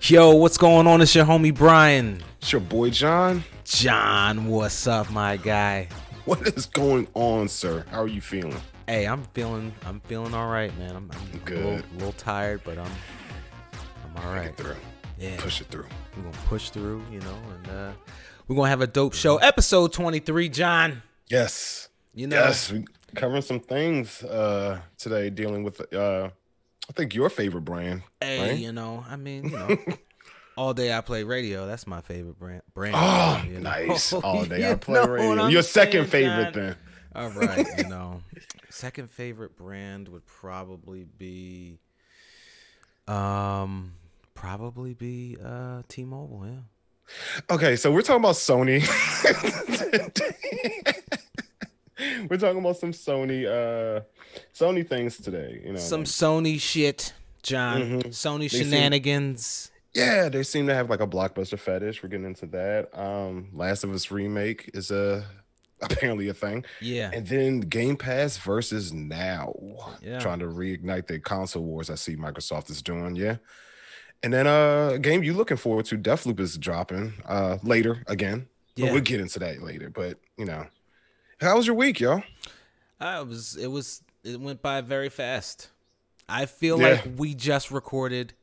Yo, what's going on? It's your homie Brian. It's your boy John. John, what's up, my guy? What is going on, sir? How are you feeling? Hey, I'm feeling all right, man. I'm good. A little tired, but I'm all right. Get through. Yeah, push it through. We're gonna push through, and we're gonna have a dope show. Episode 23, John. Yes. Yes, we covering some things today, dealing with I think your favorite brand. Hey, right? All day I play radio. That's my favorite brand. Oh, nice. All day I play radio. Your second favorite, then. All right, second favorite brand would probably be T-Mobile. Yeah. Okay, so we're talking about Sony. We're talking about some Sony things today. Some Sony shit, John. Mm-hmm. Sony shenanigans. They seem to have like a blockbuster fetish. We're getting into that. Last of Us remake is apparently a thing. Yeah. And then Game Pass versus Now. Yeah. Trying to reignite the console wars I see Microsoft is doing. Yeah. And then a game you looking forward to, Deathloop is dropping later again. Yeah. But we'll get into that later. But how was your week, yo? It went by very fast. I feel like we just recorded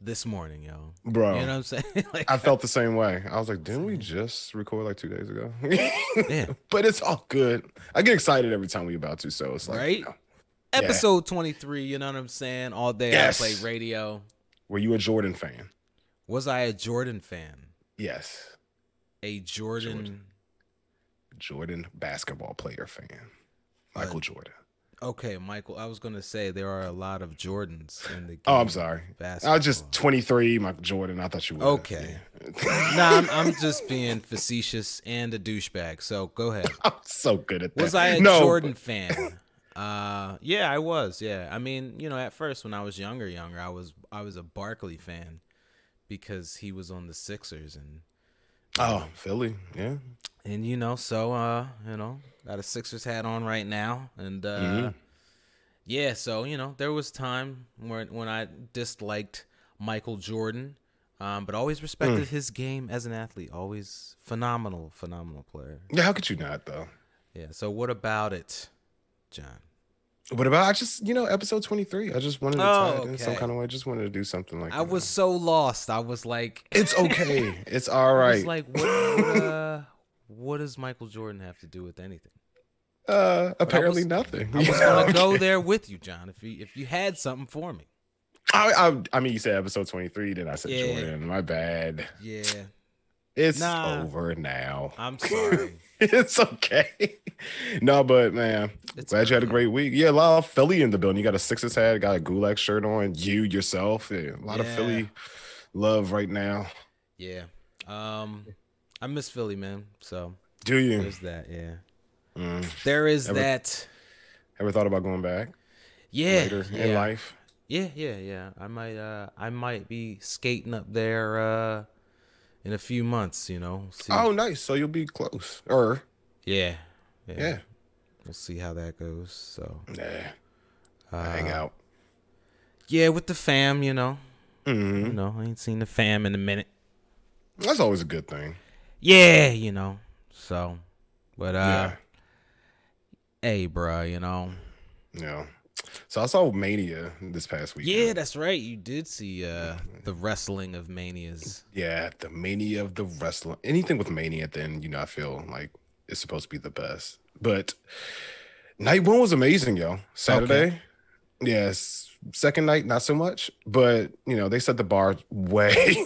this morning, yo. Bro. You know what I'm saying? I felt the same way. I was like, didn't we just record like 2 days ago? Yeah. But it's all good. I get excited every time we about to, so it's like, right? Episode 23, you know what I'm saying? All day I play radio. Were you a Jordan fan? Was I a Jordan fan? Yes. A Jordan basketball player fan. Michael Jordan. Okay, Michael. I was gonna say there are a lot of Jordans in the game. Oh, I'm sorry. Basketball. I was just 23, Michael Jordan. I thought you were. Okay. Yeah. I'm just being facetious and a douchebag. So go ahead. I'm so good at that. Was I a Jordan fan? Yeah, I was. Yeah, I mean, at first when I was younger, I was a Barkley fan because he was on the Sixers and. Philly, yeah. And got a Sixers hat on right now, and so there was time when I disliked Michael Jordan, but always respected his game as an athlete. Always phenomenal player. Yeah, how could you not though? Yeah. So what about it, John? What about episode 23? I just wanted to tie it in some kind of way. I just wanted to do something like that. I was so lost. I was like, it's okay. It's all right. I was like, what does Michael Jordan have to do with anything? Apparently nothing. I was gonna go there with you, John. If you had something for me. I mean, you said episode 23, then I said Jordan. My bad. Yeah. It's over now. I'm sorry. It's okay. No, but man, glad you had a great week. Yeah, a lot of Philly in the building. You got a Sixers hat, got a Gulak shirt on. You yourself, a lot of Philly love right now. Yeah. I miss Philly, man. So do you? There's that, yeah. There is that. Ever thought about going back? Yeah. Later in life? Yeah. I might be skating up there in a few months, See. Oh, nice. So you'll be close. Yeah. We'll see how that goes. So hang out. Yeah, with the fam, Mm-hmm. I ain't seen the fam in a minute. That's always a good thing. Yeah, So, but hey, bro, Yeah. So I saw Mania this past week. Yeah, that's right. You did see the wrestling of Manias. Yeah, the Mania of the wrestling. Anything with Mania, then I feel like it's supposed to be the best. But night one was amazing, yo. Saturday. Okay. Yes. Second night, not so much. But they set the bar way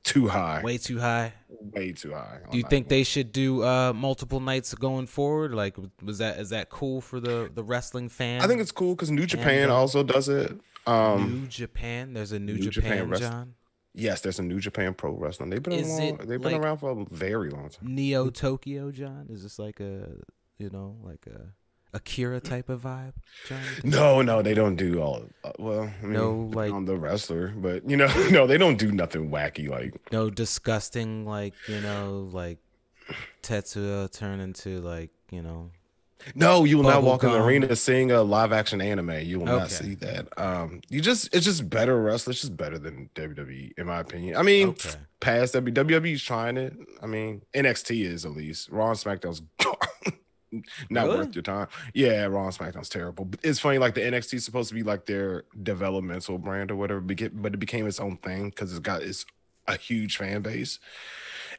too high. Way too high. Way too high. Do you think they should do multiple nights going forward? Like, is that cool for the wrestling fan? I think it's cool because New Japan also does it. Um, New Japan. There's a New New Japan Japan, Wrestling. John. Yes, there's a New Japan Pro Wrestling. Is it They've been like around for a very long Neo time. Tokyo, John? Is this like a, like a Akira type of vibe, John? You think? No, no, they don't do all. Well, I No, mean, depending like on the wrestler, but no, they don't do nothing wacky like. no disgusting, like like Tetsuya turn into like No, you will not bubble walk in the gum. arena seeing a live action anime. You will not Okay, see that. It's just better wrestling. It's just better than WWE, in my opinion. I mean, okay. past WWE's trying it. I mean, NXT is at least. Raw and SmackDown's not Really? worth your time. Yeah, Raw and SmackDown's terrible. But it's funny, like the NXT is supposed to be like their developmental brand or whatever, but it became its own thing because it's a huge fan base.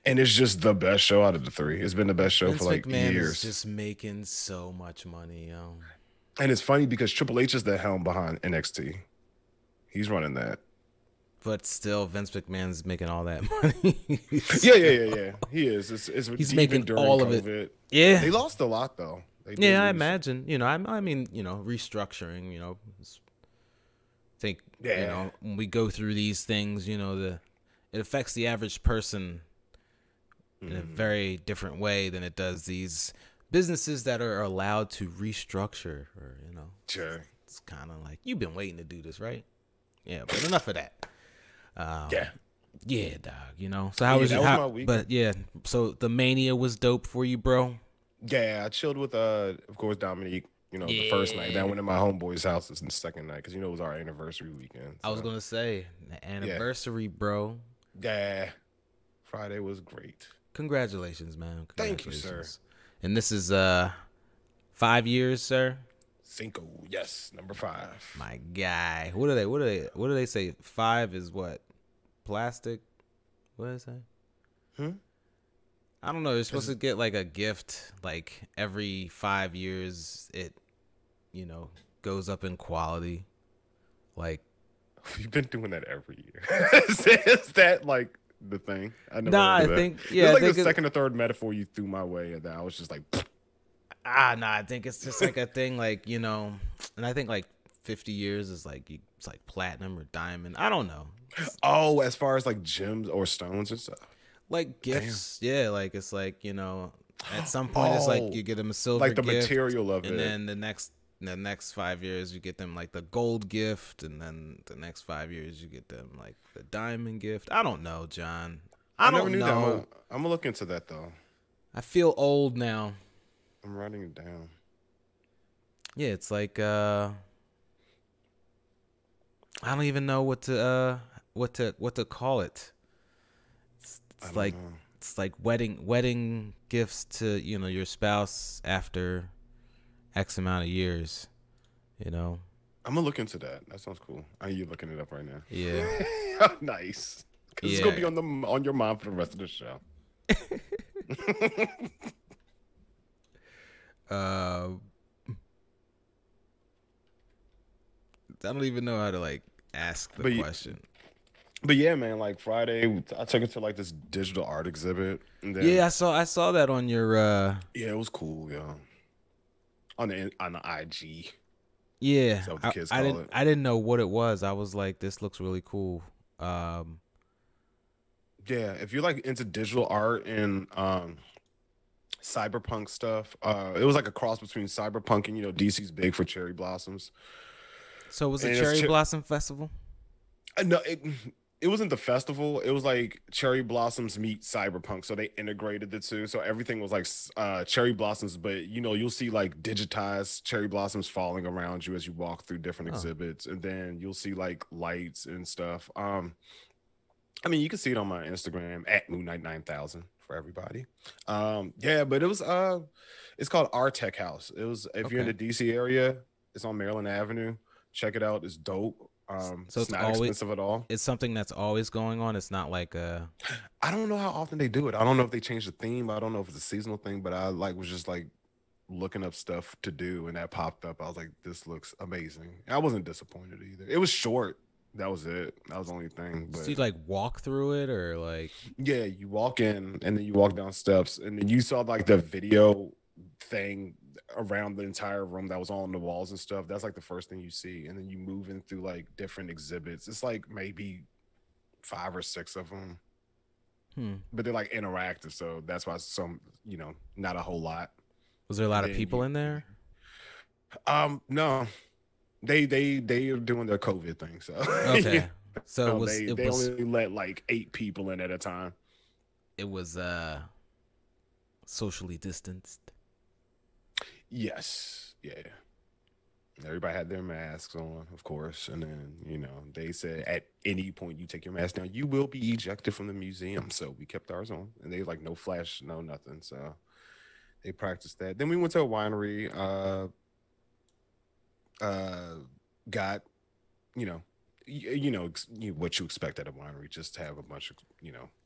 And it's just the best show out of the three. It's been the best show for Vince like McMahon is years. just making so much money, yo. And it's funny because Triple H is the helm behind NXT. He's running that. But still, Vince McMahon's making all that money. Yeah. He is. It's He's even making during all of COVID. it. Yeah. They lost a lot though. They did Yeah, I lose. imagine. I mean, restructuring. Think Yeah. when we go through these things, it affects the average person in a very different way than it does these businesses that are allowed to restructure. Or Sure. it's kind of like you've been waiting to do this, right? Yeah, but enough of that. Yeah. Yeah, dog. So how Yeah, was that your? was How, my week. but yeah, so the Mania was dope for you, bro. Yeah, I chilled with of course Dominique. The first night. Then I went to my homeboy's house the second night because it was our anniversary weekend. I was so. gonna say the anniversary, bro. Yeah. Friday was great. Congratulations, man. Thank you, sir. Congratulations. And this is 5 years, sir. Cinco, yes, number 5. My guy. What do they say? 5 is what? Plastic? What did it say? I don't know. You're supposed to get like a gift like every 5 years it goes up in quality. Like You've been doing that every year. Is that like the thing? I never Nah, heard of I that. think It's yeah, I like think the second or third metaphor you threw my way, and then I was just like, I think it's just like a thing like, and I think like 50 years is like it's like platinum or diamond. I don't know. oh, as far as like gems or stones and stuff, Like gifts. Yeah, like it's like, at some point it's like Oh, you get them a silver like the gift, material of and it. then the next 5 years you get them like the gold gift, and then the next 5 years you get them like the diamond gift. I don't know, John. I never don't knew know. that. I'm gonna look into that though. I feel old now. I'm writing it down. Yeah, it's like I don't even know what to call it. I It's don't like know. it's like wedding gifts to your spouse after X amount of years. I'm gonna look into that. That sounds cool. Are you looking it up right now? Yeah. Nice. Because it's gonna be on your mind for the rest of the show. I don't even know how to like ask the question. But yeah, man, like Friday, I took it to like this digital art exhibit, and then Yeah, I saw that on your yeah, it was cool, yeah. On the IG, yeah. is that what the kids I call didn't it? I didn't know what it was. I was like, this looks really cool. Yeah, if you're like into digital art and cyberpunk stuff, it was like a cross between cyberpunk and DC's big for cherry blossoms. So was it And it's Cherry Blossom Festival? No, it wasn't the festival. It was like cherry blossoms meet cyberpunk. So they integrated the two. So everything was like cherry blossoms, but you'll see like digitized cherry blossoms falling around you as you walk through different exhibits, and then you'll see like lights and stuff. I mean, you can see it on my Instagram at Moon Knight 9000 for everybody. Yeah, but it was it's called Our Tech House. It was if you're in the DC area, it's on Maryland Avenue. Check it out. It's dope. So it's not expensive at all. It's something that's always going on. It's not like I don't know how often they do it. I don't know if they changed the theme. I don't know if it's a seasonal thing, but I was just like looking up stuff to do, and that popped up. I was like, this looks amazing. I wasn't disappointed either. It was short. That was it. That was the only thing. But so you like walk through it or like yeah, you walk in and then you walk down steps, and then you saw like the video thing around the entire room that was on the walls and stuff. That's like the first thing you see, and then you move in through like different exhibits. It's like maybe 5 or 6 of them, but they're like interactive, so that's why some, not a whole lot. Was there a lot of people in there? No, they are doing their COVID thing, so okay. So no, they only let like 8 people in at a time. It was socially distanced. Yes, yeah. Everybody had their masks on, of course, and then they said at any point you take your mask down, you will be ejected from the museum. So we kept ours on, and they like no flash, no nothing. So they practiced that. Then we went to a winery. Got what you expect at a winery, just to have a bunch of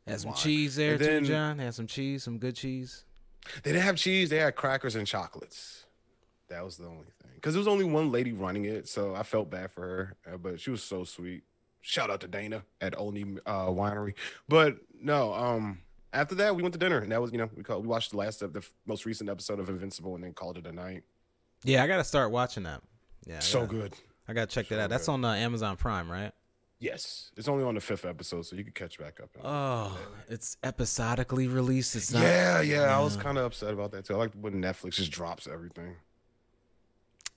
Had some wine. cheese there too, John. Had some cheese, some good cheese. They didn't have cheese. They had crackers and chocolates. That was the only thing. Because there was only one lady running it, so I felt bad for her. But she was so sweet. Shout out to Dana at Olney Winery. But no, after that we went to dinner, and that was we watched the most recent episode of Invincible, and then called it a night. Yeah, I gotta start watching that. Yeah, so good. I gotta check that out. That's on Amazon Prime, right? Yes, it's only on the 5th episode, so you can catch back up. It's episodically released. It's not. Yeah. I was kind of upset about that too. I like when Netflix just drops everything.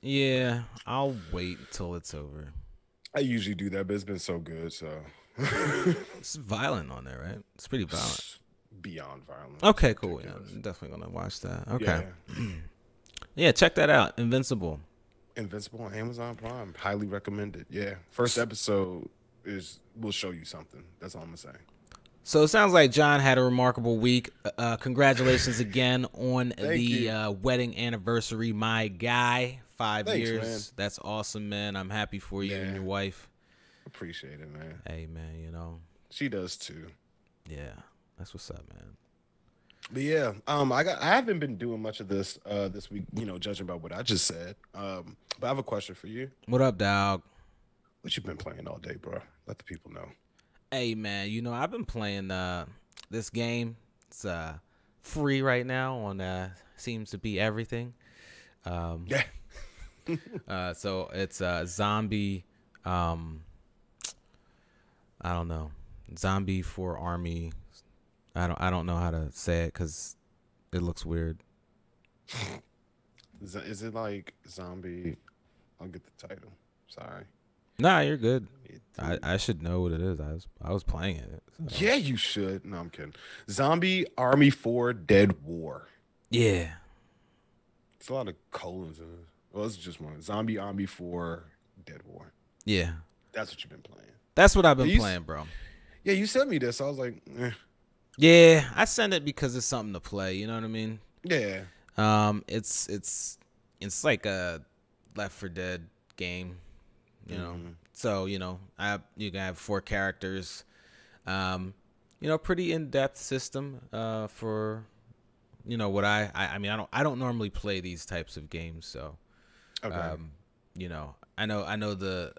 Yeah, I'll wait until it's over. I usually do that, but it's been so good. So it's violent on there, right? It's pretty violent. Beyond violent. Okay, cool. Yeah, I'm definitely gonna watch that. Okay. Yeah, check that out. Invincible on Amazon Prime. Highly recommended. Yeah. First episode will show you something. That's all I'm gonna say. So it sounds like John had a remarkable week. Congratulations again on the wedding anniversary, my guy. 5 years. Man. That's awesome, man. I'm happy for you and your wife. Appreciate it, man. Hey, man, she does too. Yeah, that's what's up, man. But yeah, I haven't been doing much of this this week, judging by what I just said. But I have a question for you. What up, dog? What you been playing all day, bro? Let the people know. Hey, man, I've been playing this game. It's free right now on seems to be everything. Yeah. So it's zombie. I don't know. Zombie for Army. I don't know how to say it because it looks weird. Is it like zombie? I'll get the title. Sorry. Nah, you're good. I should know what it is. I was playing it. So. Yeah, you should. No, I'm kidding. Zombie Army 4 Dead War. Yeah. It's a lot of colons in it. Well, it's just one. Zombie Army 4 Dead War. Yeah. That's what you've been playing. That's what I've been playing, bro. Yeah, you sent me this. I was like, eh. Yeah, I sent it because it's something to play. You know what I mean? Yeah. It's like a Left 4 Dead game. You know, so you can have 4 characters. Pretty in-depth system. For what I mean, I don't normally play these types of games, so. Okay. I know the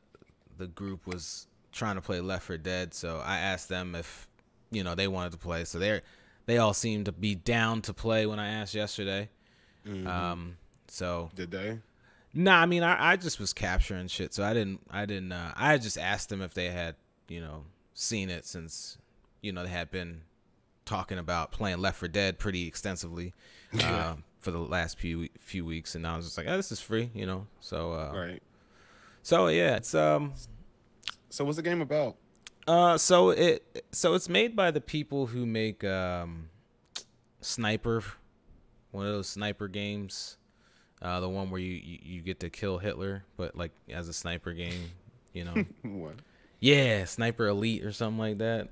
group was trying to play Left 4 Dead, so I asked them if they wanted to play. So they all seemed to be down to play when I asked yesterday. So did they? Nah, I mean I just was capturing shit, so I didn't I just asked them if they had seen it, since they had been talking about playing Left 4 Dead pretty extensively. For the last few weeks, and I was just like, this is free, So right. So yeah, it's So what's the game about? So it's made by the people who make Sniper, one of those sniper games, the one where you get to kill Hitler, but like as a sniper game, What? Yeah, Sniper Elite or something like that.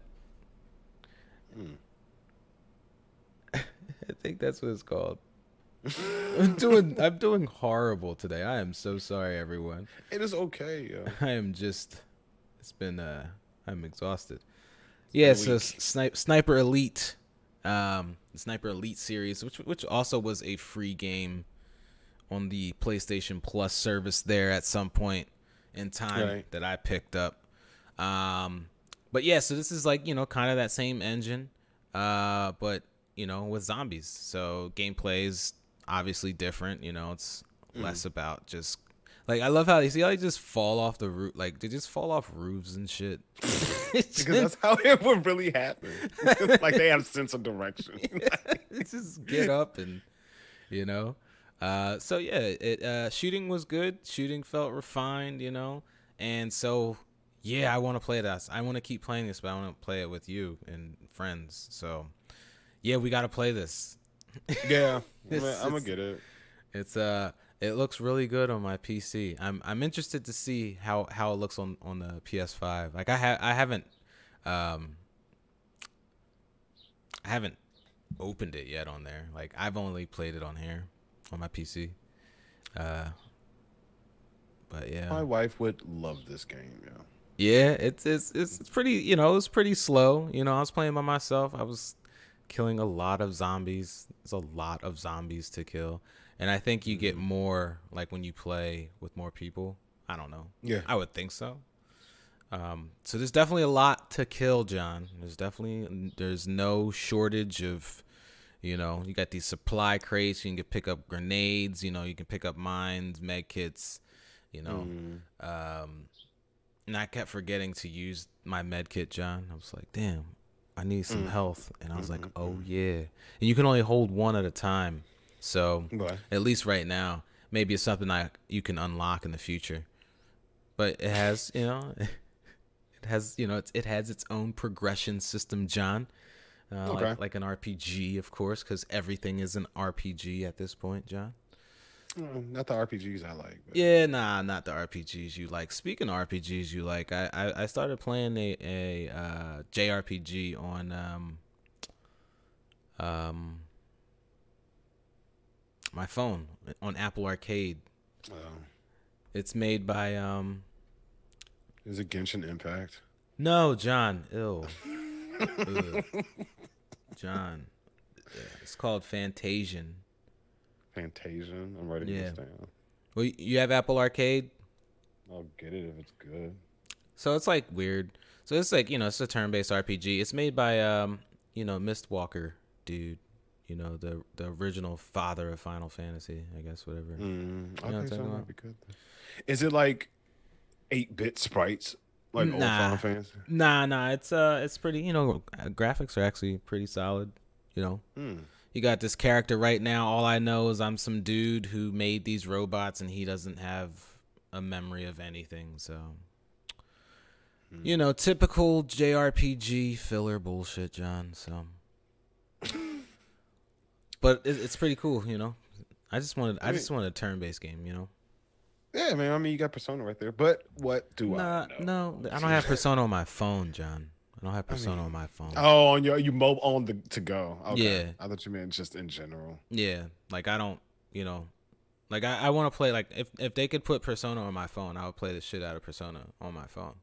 I think that's what it's called. I'm doing horrible today. I am so sorry, everyone. It is okay, yo. I'm exhausted. Yeah, so Sniper Elite, Sniper Elite series, which also was a free game on the PlayStation Plus service there at some point in time that I picked up. But yeah, so this is like, kind of that same engine, but with zombies. So gameplay's obviously different. You know, it's less about just like I love how you see how they just fall off the roof, like they just fall off roofs and shit. Because that's how it would really happen. Like they have a sense of direction. Just get up and you know. So yeah, it shooting was good. Shooting felt refined, you know, and so yeah, I want to play this. I want to keep playing this, but I want to play it with you and friends. So yeah, we got to play this. Yeah, I'm gonna get it. It's it looks really good on my PC. I'm interested to see how it looks on the PS5. Like I haven't opened it yet on there. Like I've only played it on here on my PC. But yeah, My wife would love this game. Yeah. yeah, it's pretty. You know, it was pretty slow. You know, I was playing by myself. I was killing a lot of zombies. There's a lot of zombies to kill. And I think you get more like when you play with more people. I don't know. Yeah. I would think so. So there's definitely a lot to kill, John. There's no shortage of, you know, you got these supply crates. You can pick up grenades. You know, you can pick up mines, med kits. You know, and I kept forgetting to use my med kit, John. I was like, damn, I need some health. And I was like, oh yeah. And you can only hold one at a time. So at least right now, maybe it's something you can unlock in the future. But it has, you know, it has its own progression system, John. Like an RPG, of course, because everything is an RPG at this point, John. Not the RPGs I like. But. Yeah, nah, not the RPGs you like. Speaking of RPGs you like, I started playing a JRPG on my phone on Apple Arcade. It's made by Is it Genshin Impact? No, John. Ew. Ugh. John. Yeah, it's called Fantasian. Fantasian? I'm writing this down. Well, you have Apple Arcade? I'll get it if it's good. So it's like weird. So it's like, you know, it's a turn-based RPG. It's made by you know, Mistwalker dude. You know, the original father of Final Fantasy, I guess, whatever. Okay, so that might be good. Is it like 8-bit sprites like old Final Fantasy? Nah. It's pretty. You know, graphics are actually pretty solid. You know, you got this character right now. All I know is I'm some dude who made these robots, and he doesn't have a memory of anything. So, you know, typical JRPG filler bullshit, John. So. But it's pretty cool, you know. I just wanted a turn-based game, you know. Yeah, man. I mean, you got Persona right there, but what do I know? No, I don't have Persona on my phone, John. I don't have Persona on my phone. Oh, on you mobile on the to go. Okay. Yeah, I thought you meant just in general. Yeah, like I don't, you know, like I want to play. Like if they could put Persona on my phone, I would play the shit out of Persona on my phone,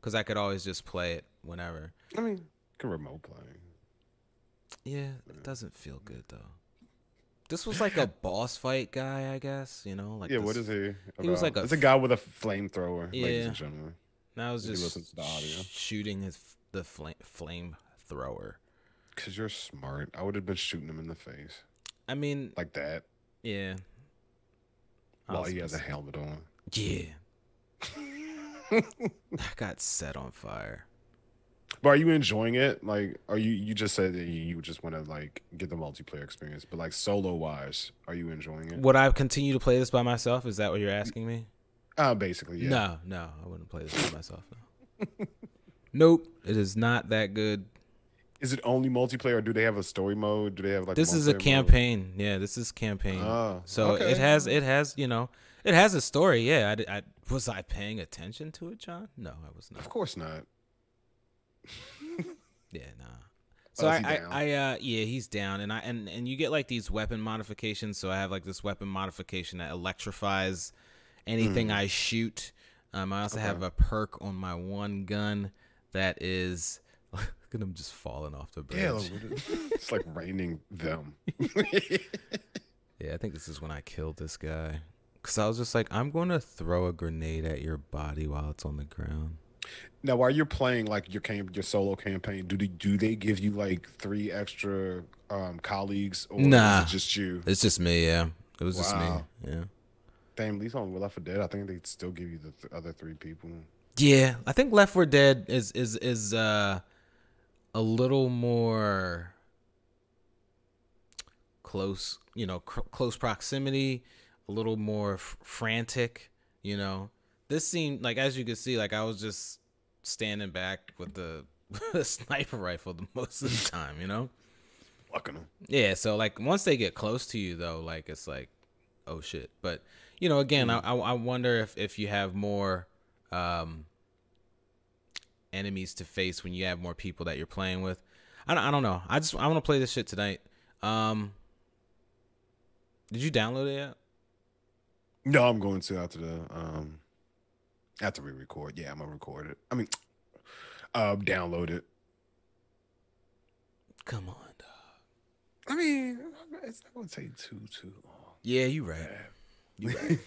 because I could always just play it whenever. I mean, you can remote play. Yeah, it doesn't feel good though. This was like a boss fight guy, I guess. You know, like what is he? About? He was like it's a guy with a flamethrower. Yeah, ladies and gentlemen. Now I was just listens to the audio. Shooting the flame thrower. Cause you're smart. I would have been shooting him in the face. I mean, like that. Yeah. While he has a helmet on. Yeah. I got set on fire. But are you enjoying it? Like, are you just said that you just want to like get the multiplayer experience, but like solo wise, are you enjoying it? Would I continue to play this by myself? Is that what you're asking me? Basically, yeah. No, I wouldn't play this by myself. No. Nope, it is not that good. Is it only multiplayer, or do they have a story mode? Do they have like this is a campaign? Mode? Yeah, this is campaign. So okay. it has you know, it has a story. Yeah, I was I paying attention to it, John? No, I was not. Of course not. Yeah, nah. So yeah, he's down, and you get like these weapon modifications. So I have like this weapon modification that electrifies anything I shoot. I also have a perk on my one gun that is look at them just falling off the bridge. Yeah, it's like raining them. Yeah, I think this is when I killed this guy, because I was just like, I'm going to throw a grenade at your body while it's on the ground. Now, while you're playing like your solo campaign, do they give you like three extra colleagues, or is it Nah, just you? it's just me. Yeah, it was just me. Wow. Yeah. Damn, at least on Left 4 Dead, I think they still give you the other three people. Yeah, I think Left 4 Dead is a little more close, close proximity, a little more frantic, you know. This seemed like, as you can see, like I was just standing back with the sniper rifle the most of the time, you know. Fucking them. Yeah, so like once they get close to you though, like it's like, oh shit. But again, I wonder if you have more enemies to face when you have more people that you're playing with. I don't know. I want to play this shit tonight. Did you download it yet? No, I'm going to after we record. Yeah, I'm gonna record it. I mean, download it. Come on, dog. I mean, it's not gonna take too long. Yeah, you right. You right.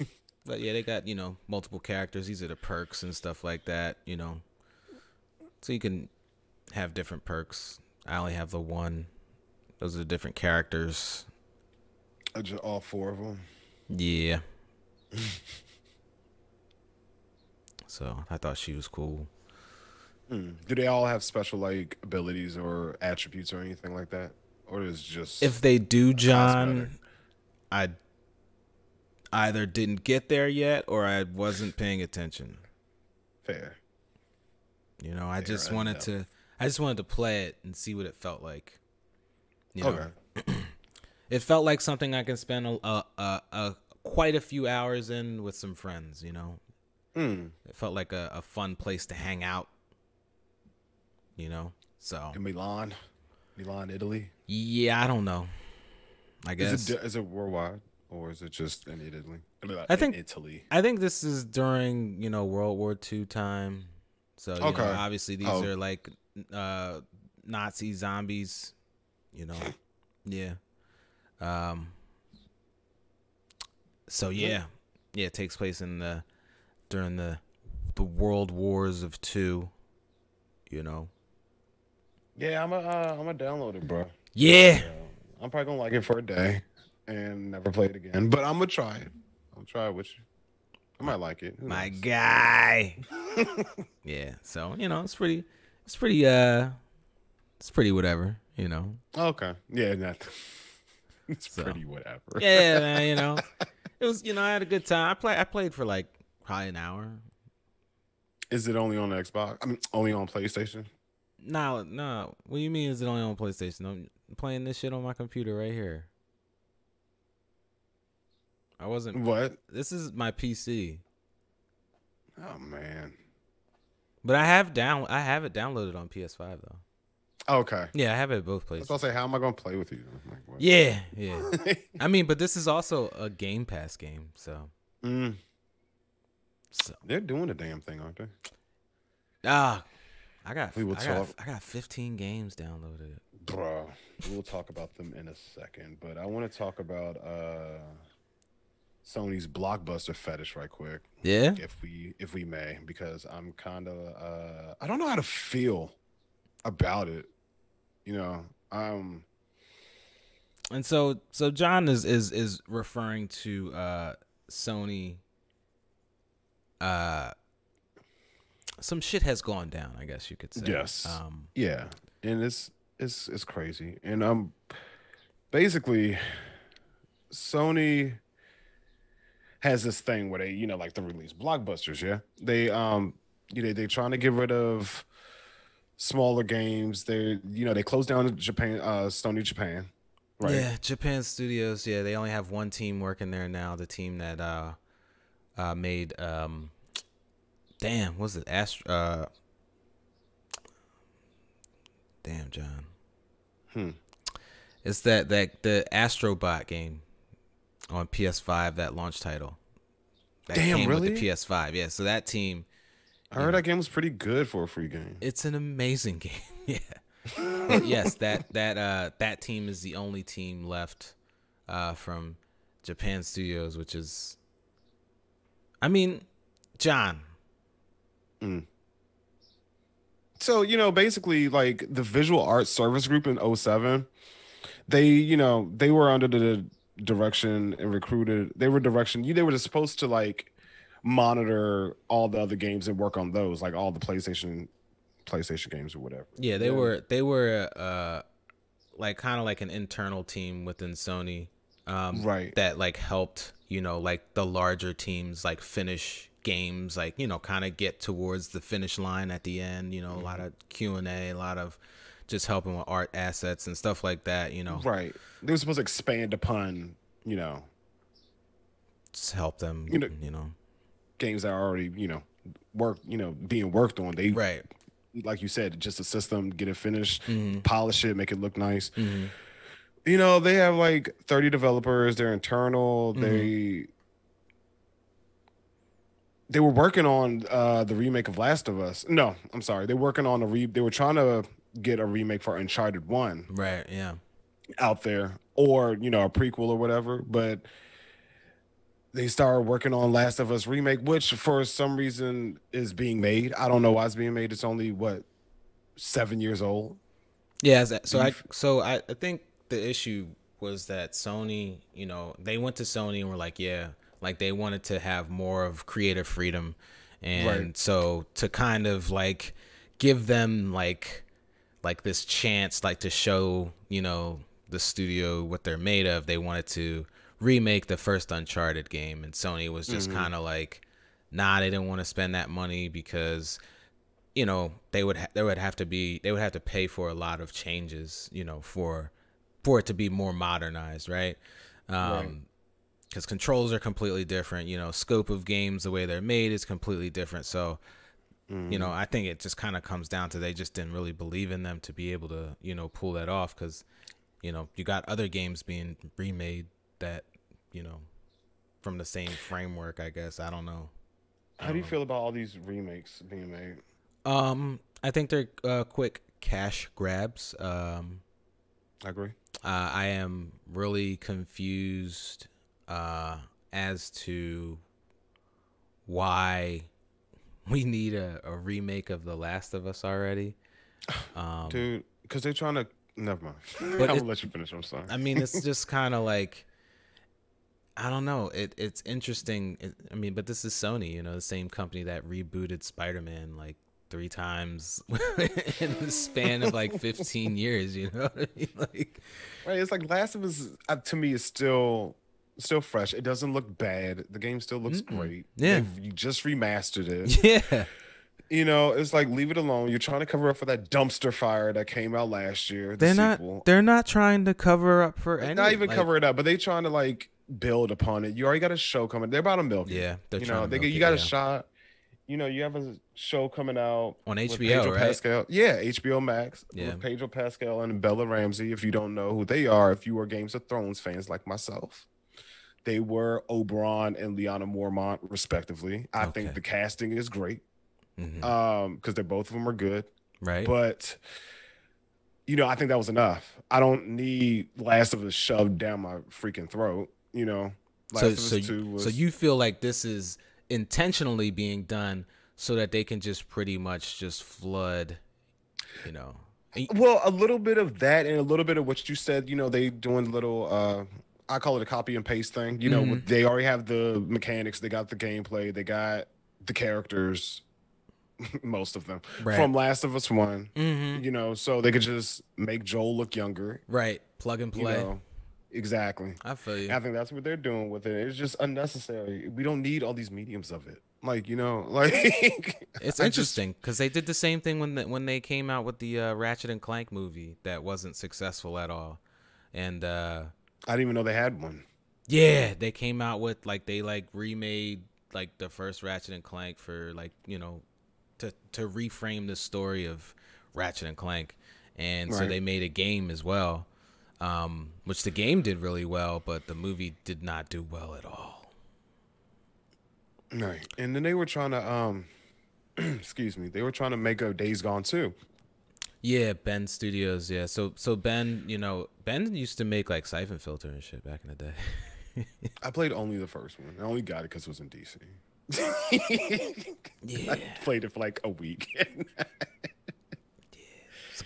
But yeah, they got multiple characters. These are the perks and stuff like that. So you can have different perks. I only have the one. Those are the different characters. Just all four of them. Yeah. So I thought she was cool. Do they all have special like abilities or attributes or anything like that, or is it just If they do, John, cosmetic? I either didn't get there yet or I wasn't paying attention. Fair? I just wanted to play it and see what it felt like. Okay. It felt like something I can spend quite a few hours in with some friends. It felt like a fun place to hang out. So In Milan, Italy. yeah, I don't know. I guess Is it worldwide or is it just in Italy? I think Italy. I think this is during World War II time. So Okay. Obviously these are like Nazi zombies. Yeah. So yeah, it takes place during the World Wars of Two. Yeah, I'm a download it, bro. Yeah. I'm probably gonna like it for a day and never play it again. But I'm gonna try it. I'll try it with you. I might like it. Who My knows? guy. Yeah. So it's pretty whatever. Okay. Yeah, it's So. pretty whatever. Yeah, man. It was. I had a good time. I played for like probably an hour. Is it only on the Xbox? I mean, only on PlayStation? No. What do you mean? Is it only on PlayStation? I'm playing this shit on my computer right here. I wasn't. What? This is my PC. Oh man. But I have it downloaded on PS5 though. Okay. Yeah, I have it at both I was places. about to say, how am I gonna play with you? I'm like, what? Yeah. I mean, but this is also a Game Pass game, so. So. They're doing the damn thing, aren't they? I got 15 games downloaded. Bro, we'll talk about them in a second, but I want to talk about Sony's blockbuster fetish right quick. Yeah. If we may, because I'm kind of I don't know how to feel about it. And so John is referring to Sony. Some shit has gone down, I guess you could say. Yes. Yeah, and it's crazy, and basically Sony has this thing where they like to release blockbusters. Yeah, they they're trying to get rid of smaller games. They closed down Japan, Sony Japan. Right. Yeah, Japan Studios. Yeah, they only have one team working there now. The team that made damn, was it damn, John. It's that the Astrobot game on PS5, that launch title. That Damn, came really? with the PS5. Yeah, so that team. I heard that game was pretty good for a free game. It's an amazing game. Yeah. But yes, that team is the only team left from Japan Studios, which is, I mean, John. So, basically like the Visual Arts Service Group in '07, they were under the direction and recruited. They were they were supposed to like monitor all the other games and work on those, like all the PlayStation games or whatever. Yeah, they were like kind of like an internal team within Sony, Right. that like helped, like the larger teams like finish games, like, kind of get towards the finish line at the end, a lot of Q&A, a lot of just helping with art assets and stuff like that, Right. They were supposed to expand upon, just help them, games that are already, being worked on. They, right. like you said, just assist them, get it finished, Mm-hmm. polish it, make it look nice. Mm-hmm. They have like 30 developers. They're internal. Mm-hmm. They were working on the remake of Last of Us. No, I'm sorry. They're working on they were trying to get a remake for Uncharted 1 Right, yeah. out there, or, a prequel or whatever, but they started working on Last of Us remake, which for some reason is being made. I don't know why it's being made. It's only 7 years old. Yeah, so I think the issue was that Sony, they went to Sony and were like, yeah, like they wanted to have more of creative freedom. And Right. so to kind of like give them like this chance, like to show, the studio what they're made of, they wanted to remake the first Uncharted game. And Sony was just kind of like, nah, they didn't want to spend that money because they would have to pay for a lot of changes, for it to be more modernized, right? Because controls are completely different, scope of games, the way they're made is completely different. So, I think it just kind of comes down to they just didn't really believe in them to be able to, pull that off. Because, you got other games being remade that, from the same framework, I guess. I don't know. How do you feel about all these remakes being made? I think they're quick cash grabs. I agree. I am really confused as to why we need a remake of The Last of Us already. Dude, because they're trying to. Never mind. But I'll let you finish. I'm sorry. I mean, it's just kind of like, I don't know. It's interesting. But this is Sony, the same company that rebooted Spider-Man like 3 times in the span of like 15 years. You know what I mean? Like, right. It's like Last of Us to me is still fresh. It doesn't look bad. The game still looks great. Yeah. You just remastered it. Yeah. It's like, leave it alone. You're trying to cover up for that dumpster fire that came out last year. They're not trying to cover up for anything. Not even cover it up, but they trying to like build upon it. You already got a show coming. They're about to milk it. Yeah, they're you got a shot. You have a show coming out on with HBO, Pedro right? Pascal. Yeah, HBO Max. Yeah. With Pedro Pascal and Bella Ramsey. If you don't know who they are, if you are Games of Thrones fans like myself, they were Oberyn and Lyanna Mormont, respectively. I think the casting is great. Because both of them are good. Right. But I think that was enough. I don't need Last of Us shoved down my freaking throat. Last of Us 2 was... So you feel like this is intentionally being done so that they can just pretty much just flood, Well, a little bit of that and a little bit of what you said. They doing little I call it a copy and paste thing. They already have the mechanics, they got the gameplay, they got the characters. Most of them from Last of Us 1, so they could just make Joel look younger, right? Plug and play. Exactly. I feel you. I think that's what they're doing with it. It's just unnecessary. We don't need all these mediums of it. It's interesting because they did the same thing when they came out with the Ratchet and Clank movie that wasn't successful at all, and I didn't even know they had one. Yeah, they came out with they remade the first Ratchet and Clank for to reframe the story of Ratchet and Clank, and so they made a game as well, which the game did really well, but the movie did not do well at all. Right, and then they were trying to excuse me, they were trying to make a Days Gone too. Yeah, Ben Studios. Yeah, so Ben, Ben used to make Siphon Filter and shit back in the day. I played only the first one. I only got it because it was in DC. Yeah. I played it for a week.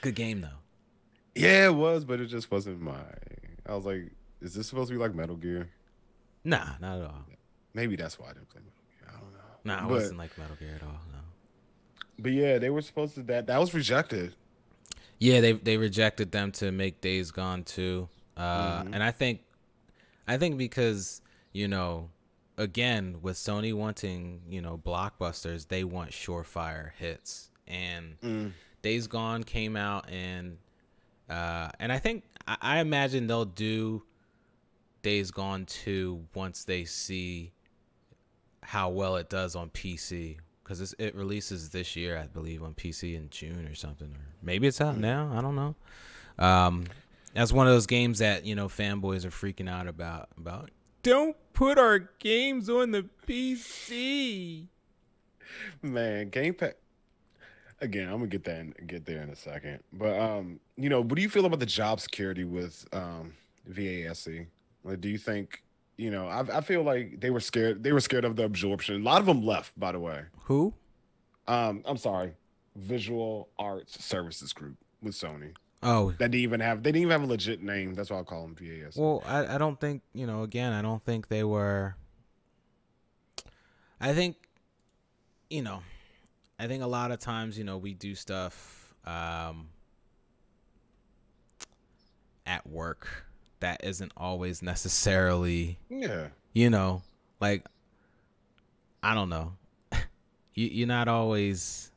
Good game though. Yeah, it was, but it just wasn't my. I was like, is this supposed to be like Metal Gear? Nah, not at all. Maybe that's why I didn't play Metal Gear. I don't Nah, it know. wasn't like Metal Gear at all. No. But yeah, they were supposed to that was rejected. Yeah, they rejected them to make Days Gone 2. And I think because, you know, again, with Sony wanting, you know, blockbusters, they want surefire hits. And Days Gone came out, and I think I imagine they'll do Days Gone 2 once they see how well it does on PC, because it releases this year, I believe, on PC in June or something, or maybe it's out now. I don't know. That's one of those games that, you know, fanboys are freaking out about. Don't put our games on the PC. Man, Game Pass. Again, I'm gonna get there in a second. But you know, what do you feel about the job security with VASC? Like, do you think, you know, I feel like they were scared of the absorption. A lot of them left, by the way. Who? I'm sorry, Visual Arts Services Group with Sony. Oh, They didn't even have a legit name. That's why I call them VASC. well, I don't think, you know, again, I don't think they were. I think, you know, I think a lot of times, you know, we do stuff at work that isn't always necessarily, Yeah. you know, like, I don't know. You're not always.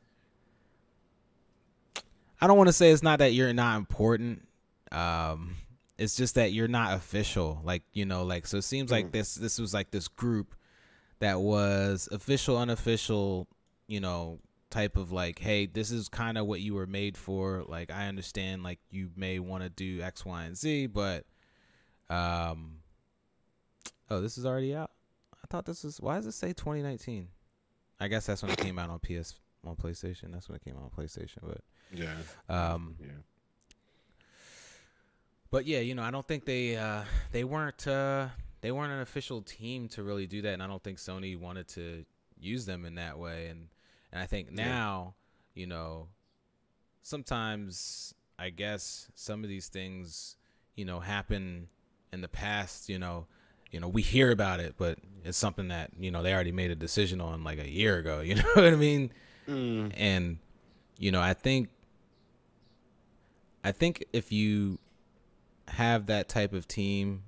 I don't want to say it's not that you're not important. It's just that you're not official. Like, you know, like, so it seems like this was like this group that was official, unofficial, you know, type of like, hey, this is kind of what you were made for. Like, I understand, like, you may want to do X, Y, and Z, but oh, this is already out. I thought this was. Why does it say 2019? I guess that's when it came out on PlayStation. That's when it came out on PlayStation. But Yeah. yeah. But yeah, you know, I don't think they weren't an official team to really do that, and I don't think Sony wanted to use them in that way. And I think now, you know, sometimes I guess some of these things, you know, happen in the past. You know, we hear about it, but it's something that, you know, they already made a decision on like a year ago. You know what I mean? And you know, I think if you have that type of team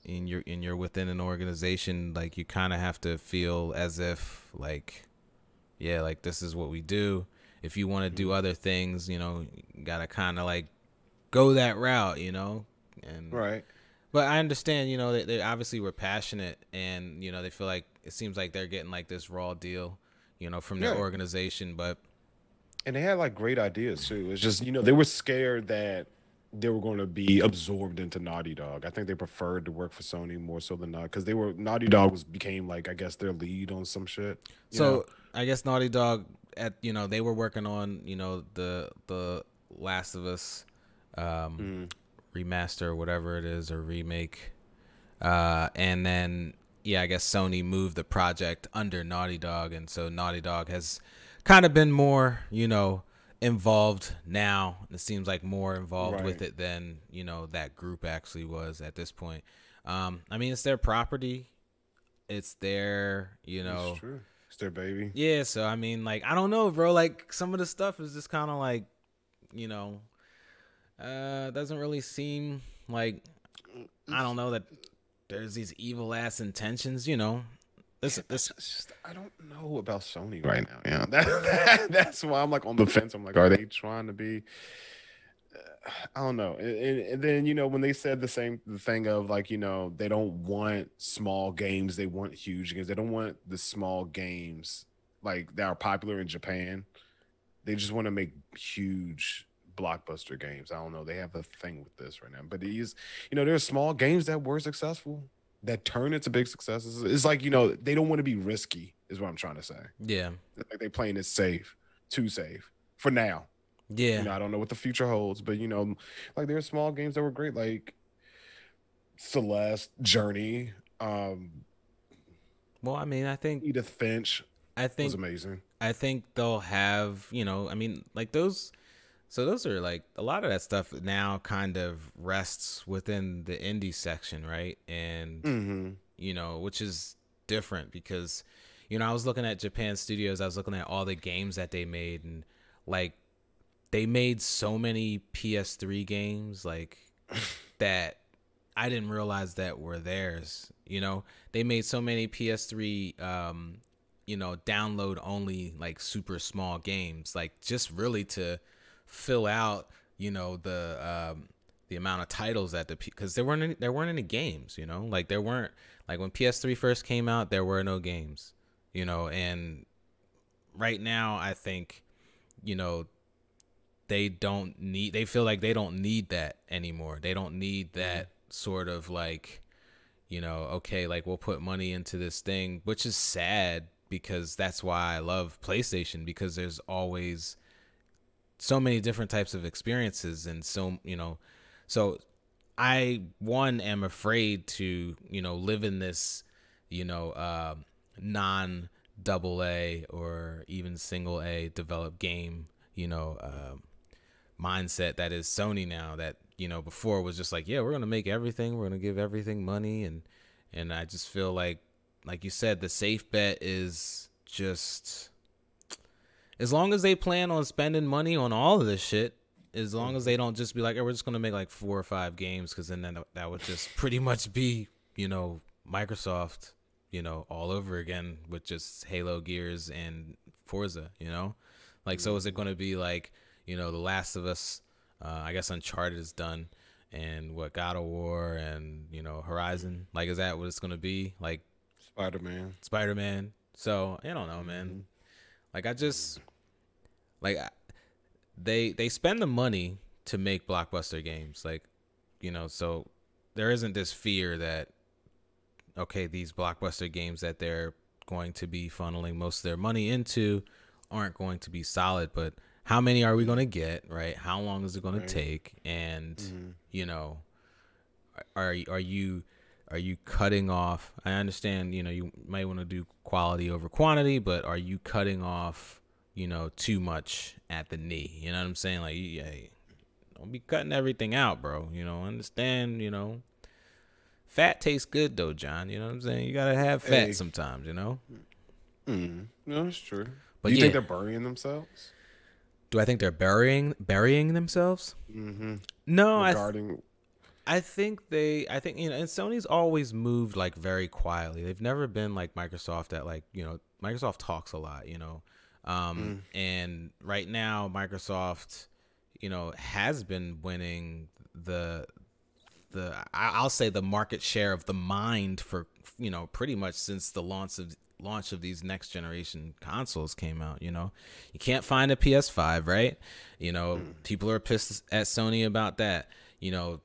and you're within an organization, like, you kind of have to feel as if, like, yeah, like, this is what we do. If you want to do other things, you know, you gotta kind of like go that route, you know. And Right. but I understand, you know, they obviously were passionate, and, you know, they feel like it seems like they're getting like this raw deal, you know, from their organization. But And they had like great ideas too. It's just, you know, they were scared that they were going to be absorbed into Naughty Dog. I think they preferred to work for Sony more so than not, because Naughty Dog became like, I guess, their lead on some shit. So I guess Naughty Dog, you know, they were working on, you know, the Last of Us remaster or whatever it is, or remake, and then I guess Sony moved the project under Naughty Dog, and so Naughty Dog has kind of been more, you know, involved now. It seems like more involved with it than, you know, that group actually was at this point. I mean, it's their property, it's their, you know, it's true. It's their baby. Yeah, so I mean, like, I don't know, bro. Like, some of the stuff is just kind of like, you know, doesn't really seem like, I don't know, that there's these evil ass intentions, you know. This just, I don't know about Sony right now. Yeah, that's why I'm like on the fence. I'm like, are they trying to be? I don't know. And then, you know, when they said the thing of like, you know, they don't want small games, they want huge games. They don't want the small games like that are popular in Japan. They just want to make huge blockbuster games. I don't know. They have a thing with this right now. But it is, you know, there's small games that were successful that turn into big successes. It's like, you know, they don't want to be risky, is what I'm trying to say. Yeah. Like they playing it too safe for now. Yeah. You know, I don't know what the future holds, but, you know, like there's small games that were great, like Celeste, Journey. Well, I mean, I think Edith Finch was amazing. I think they'll have, you know, I mean, like those So those are like a lot of that stuff now kind of rests within the indie section, right? And you know, which is different because you know, I was looking at Japan Studios, I was looking at all the games that they made, and like they made so many PS3 games like that I didn't realize that were theirs. You know, they made so many PS3 you know, download only like super small games, like just really to fill out, you know, the amount of titles that because there weren't any games, you know, like there weren't, like when PS3 first came out, there were no games, you know, and right now I think, you know, they feel like they don't need that anymore. They don't need that sort of like, you know, okay, like we'll put money into this thing, which is sad because that's why I love PlayStation, because there's always so many different types of experiences. And so, you know, so I, one, am afraid to, you know, live in this, you know, non AA or even single A developed game, you know, mindset that is Sony now, that, you know, before was just like, yeah, we're going to make everything, we're going to give everything money. And I just feel like you said, the safe bet is just, as long as they plan on spending money on all of this shit, as long as they don't just be like, hey, we're just going to make like 4 or 5 games, because then that would just pretty much be, you know, Microsoft, you know, all over again with just Halo, Gears, and Forza, you know? Like, so is it going to be like, you know, The Last of Us, I guess Uncharted is done, and what, God of War, and, you know, Horizon? Like, is that what it's going to be? Like, Spider-Man. So, I don't know, man. Like, I just, like, they spend the money to make blockbuster games. Like, you know, so there isn't this fear that, okay, these blockbuster games that they're going to be funneling most of their money into aren't going to be solid. But how many are we going to get, right? How long is it going to take? And, you know, are you cutting off? I understand, you know, you might want to do quality over quantity, but are you cutting off, you know, too much at the knee? You know what I'm saying? Like, yeah, don't be cutting everything out, bro. You know, understand, you know, fat tastes good though, John. You know what I'm saying? You got to have fat sometimes, you know? No, it's true. But do you think they're burying themselves? Do I think they're burying themselves? No, I think, you know, and Sony's always moved like very quietly. They've never been like Microsoft that, like, you know, Microsoft talks a lot, you know. And right now Microsoft, you know, has been winning I'll say the market share of the mind for, you know, pretty much since the launch of these next generation consoles came out. You know, you can't find a PS5, right? You know, people are pissed at Sony about that. You know,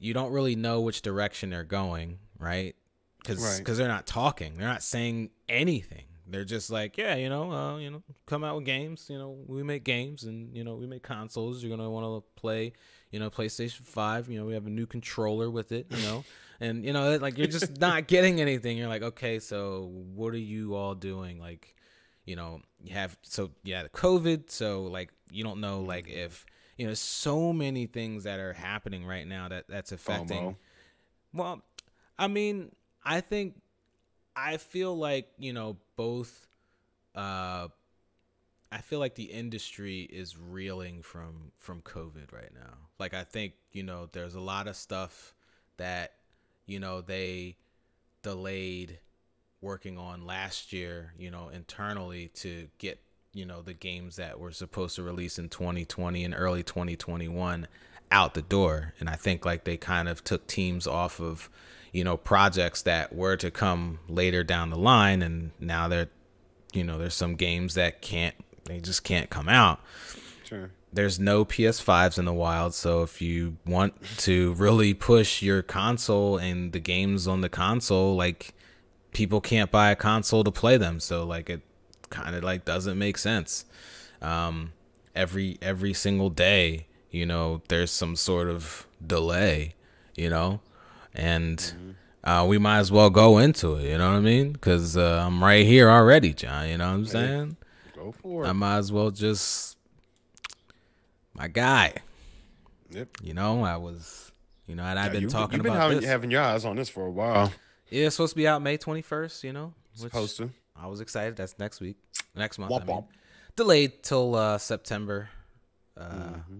you don't really know which direction they're going, right? Because they're not talking, they're not saying anything. They're just like, yeah, you know, come out with games. You know, we make games, and, you know, we make consoles. You're gonna want to play, you know, PlayStation 5. You know, we have a new controller with it. You know, and, you know, like, you're just not getting anything. You're like, okay, so what are you all doing? Like, you know, you have the COVID. So, like, you don't know, like, if, you know, so many things that are happening right now that's affecting. Well, I mean, I feel like, you know, both, I feel like the industry is reeling from COVID right now. Like, I think, you know, there's a lot of stuff that, you know, they delayed working on last year, you know, internally to get, you know, the games that were supposed to release in 2020 and early 2021 out the door. And I think, like, they kind of took teams off of, you know, projects that were to come later down the line. And now you know, there's some games that they just can't come out. Sure. There's no PS5s in the wild. So if you want to really push your console and the games on the console, like, people can't buy a console to play them. So, like, it kind of, like, doesn't make sense. Every single day, you know, there's some sort of delay, you know, and we might as well go into it, you know what I mean? Because I'm right here already, John, you know what I'm saying? Go for it. I might as well my guy. Yep. You know, I was, you know, and I've been you've talking been about this. having your eyes on this for a while. Yeah, it's supposed to be out May 21st. You know, which Supposed to. I was excited. That's next month. Womp I mean, womp. delayed till September. Mm-hmm.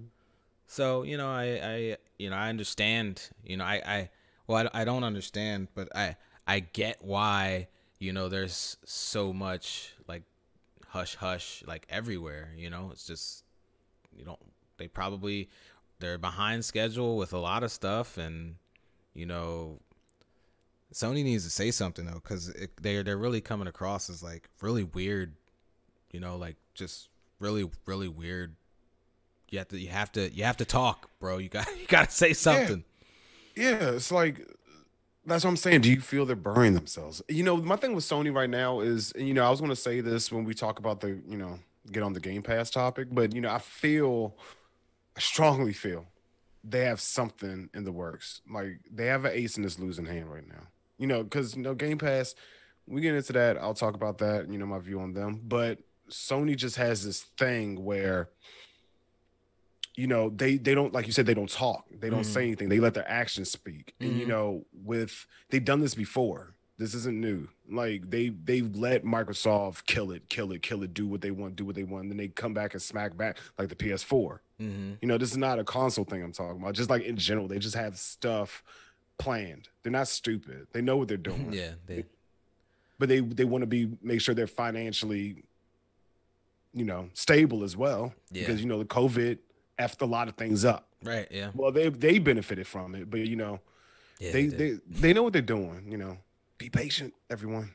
So you know, I understand. You know, I don't understand, but I get why. You know, there's so much like hush hush like everywhere. You know, it's just they're behind schedule with a lot of stuff, and you know, Sony needs to say something though, because they're really coming across as like really weird. You know, like just really really weird. You have to talk, bro. You got to say something. Yeah, it's like that's what I'm saying. Do you feel they're burying themselves? You know, my thing with Sony right now is, you know, I was going to say this when we talk about the, you know, get on the Game Pass topic, but you know, I strongly feel they have something in the works. Like they have an ace in this losing hand right now. You know, because you know, Game Pass, we get into that. I'll talk about that. You know, my view on them, but Sony just has this thing where, you know, they don't, like you said, they don't talk, they don't say anything, they let their actions speak. And you know, they've done this before. This isn't new. Like they've let Microsoft kill it, do what they want, and then they come back and smack back, like the PS4. You know, this is not a console thing I'm talking about. Just like in general, they just have stuff planned. They're not stupid. They know what they're doing. Yeah, but they want to make sure they're financially, you know, stable as well. Yeah. Because you know the COVID effed a lot of things up. Right. Yeah. Well, they benefited from it, but you know, Yeah, they know what they're doing. You know, be patient, everyone.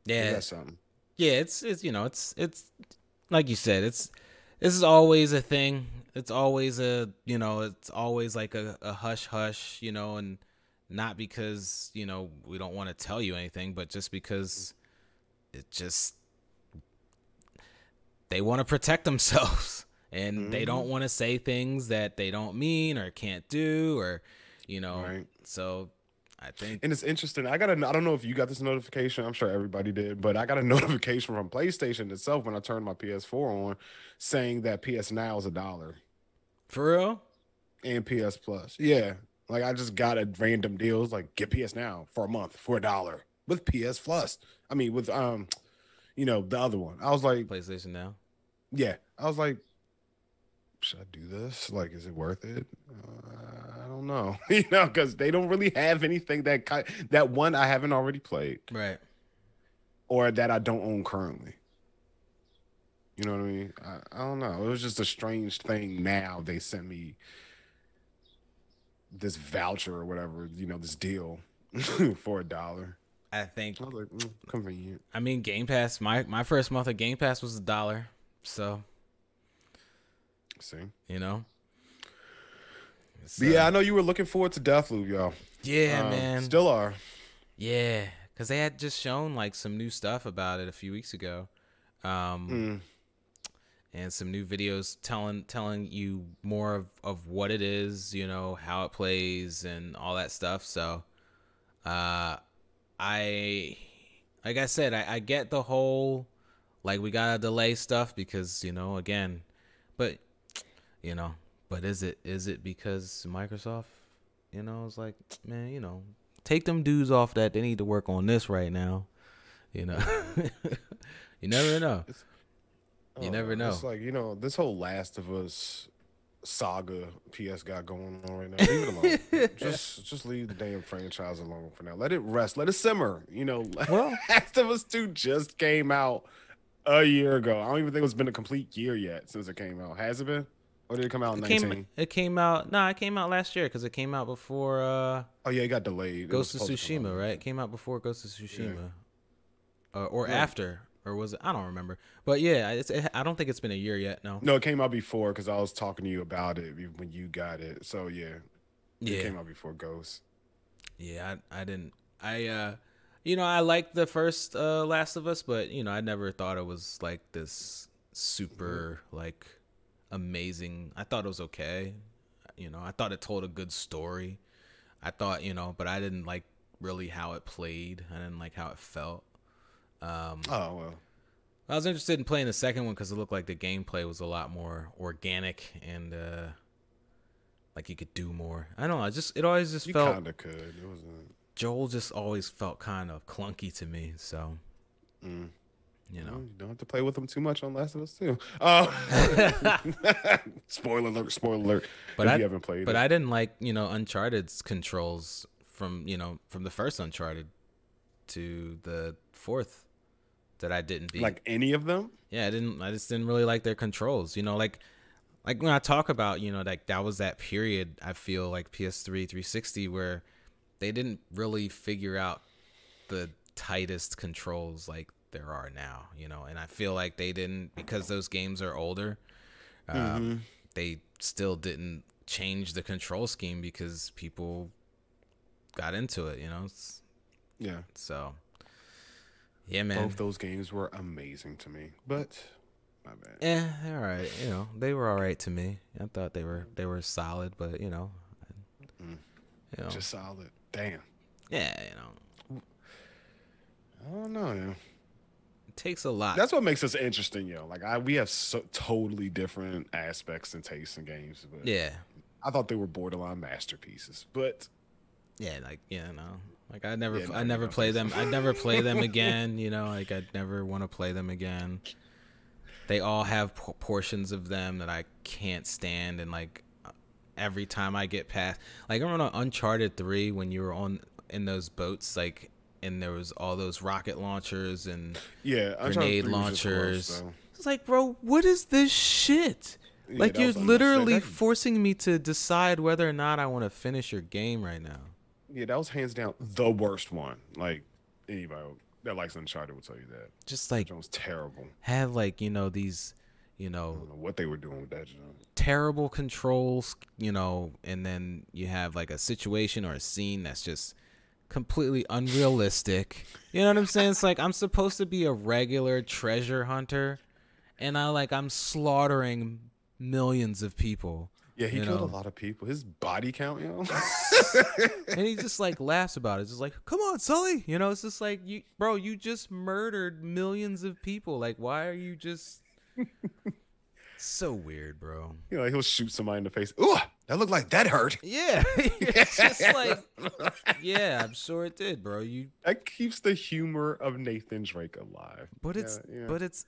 Yeah. That's something. Yeah. It's you know it's like you said, this is always a thing. It's always it's always like a hush hush, you know, and not because you know we don't want to tell you anything, but just because they want to protect themselves. And they don't want to say things that they don't mean or can't do, or, you know, right. So I think. And it's interesting. I don't know if you got this notification. I'm sure everybody did, but I got a notification from PlayStation itself when I turned my PS4 on saying that PS Now is $1. For real? And PS Plus. Yeah. Like I just got a random deal. It's like get PS Now for a month for $1 with PS Plus. I mean, with, you know, the other one. I was like, PlayStation Now? Yeah. I was like, should I do this? Like, is it worth it? I don't know, you know, because they don't really have anything that one I haven't already played, right? Or that I don't own currently. You know what I mean? I don't know. It was just a strange thing. Now they sent me this voucher or whatever, you know, this deal for $1. I think I was like, convenient. I mean, Game Pass. My first month of Game Pass was $1, so. See, you know. Yeah, I know you were looking forward to Deathloop, y'all. Yeah, man. Still are. Yeah, because they had just shown like some new stuff about it a few weeks ago, and some new videos telling you more of what it is, you know, how it plays and all that stuff. So, like I said, I get the whole like we gotta delay stuff because you know again, but. You know, but is it because Microsoft, you know, it's like, man, you know, take them dudes off that. They need to work on this right now. You know, you never know. You never know. It's like, you know, this whole Last of Us saga PS got going on right now. Leave it alone. just leave the damn franchise alone for now. Let it rest. Let it simmer. You know, well, Last of Us 2 just came out a year ago. I don't even think it's been a complete year yet since it came out. Has it been? Or did it come out in 19? It came out last year because it came out before. Oh yeah, it got delayed. Ghost of Tsushima, right? It came out before Ghost of Tsushima, or right. After, or was it? I don't remember. But yeah, I don't think it's been a year yet. No, it came out before because I was talking to you about it when you got it. So it came out before Ghost. Yeah, I didn't. You know, I liked the first Last of Us, but you know, I never thought it was like this super like. Amazing. I thought it was okay. You know, I thought it told a good story. I thought, you know, but I didn't like really how it played. I didn't like how it felt. Well. I was interested in playing the second one because it looked like the gameplay was a lot more organic and like you could do more. I don't know. It always just felt. You kind of could. It wasn't. Joel just always felt kind of clunky to me. So, you know, you don't have to play with him too much on Last of Us 2. Spoiler alert! Spoiler alert! But if you haven't played. But I didn't like Uncharted's controls from the first Uncharted to the fourth. That I didn't beat. Like any of them? Yeah, I just didn't really like their controls. Like when I talk about, like that was that period, I feel like PS3, 360, where they didn't really figure out the tightest controls like there are now, and I feel like they didn't, because those games are older, they still didn't change the control scheme because people got into it, Yeah. So... Yeah, man. Both those games were amazing to me, but my bad. They're all right. They were all right to me. I thought they were solid, but just solid. Damn. Yeah, I don't know. Yeah. It takes a lot. That's what makes us interesting, Like we have totally different aspects and tastes in games. But yeah. I thought they were borderline masterpieces, but yeah, like I never play them. I'd never play them again. Like I'd never want to play them again. They all have portions of them that I can't stand, and like every time I get past, like I remember on Uncharted 3 when you were in those boats, like, and there was all those rocket launchers and grenade launchers. It's like, bro, what is this shit? Yeah, like you're literally forcing me to decide whether or not I want to finish your game right now. Yeah, that was hands down the worst one. Like anybody that likes Uncharted will tell you that. Just like that was terrible. Have like these, I don't know what they were doing with that. Terrible controls, and then you have like a situation or a scene that's just completely unrealistic. You know what I'm saying? It's like I'm supposed to be a regular treasure hunter, and I'm slaughtering millions of people. Yeah, he killed a lot of people. His body count, and he just like laughs about it. It's just like, come on, Sully. It's just like, you just murdered millions of people. Like, why are you just so weird, bro? He'll shoot somebody in the face. Ooh, that looked like that hurt. Yeah. It's just like, yeah, I'm sure it did, bro. That keeps the humor of Nathan Drake alive. But it's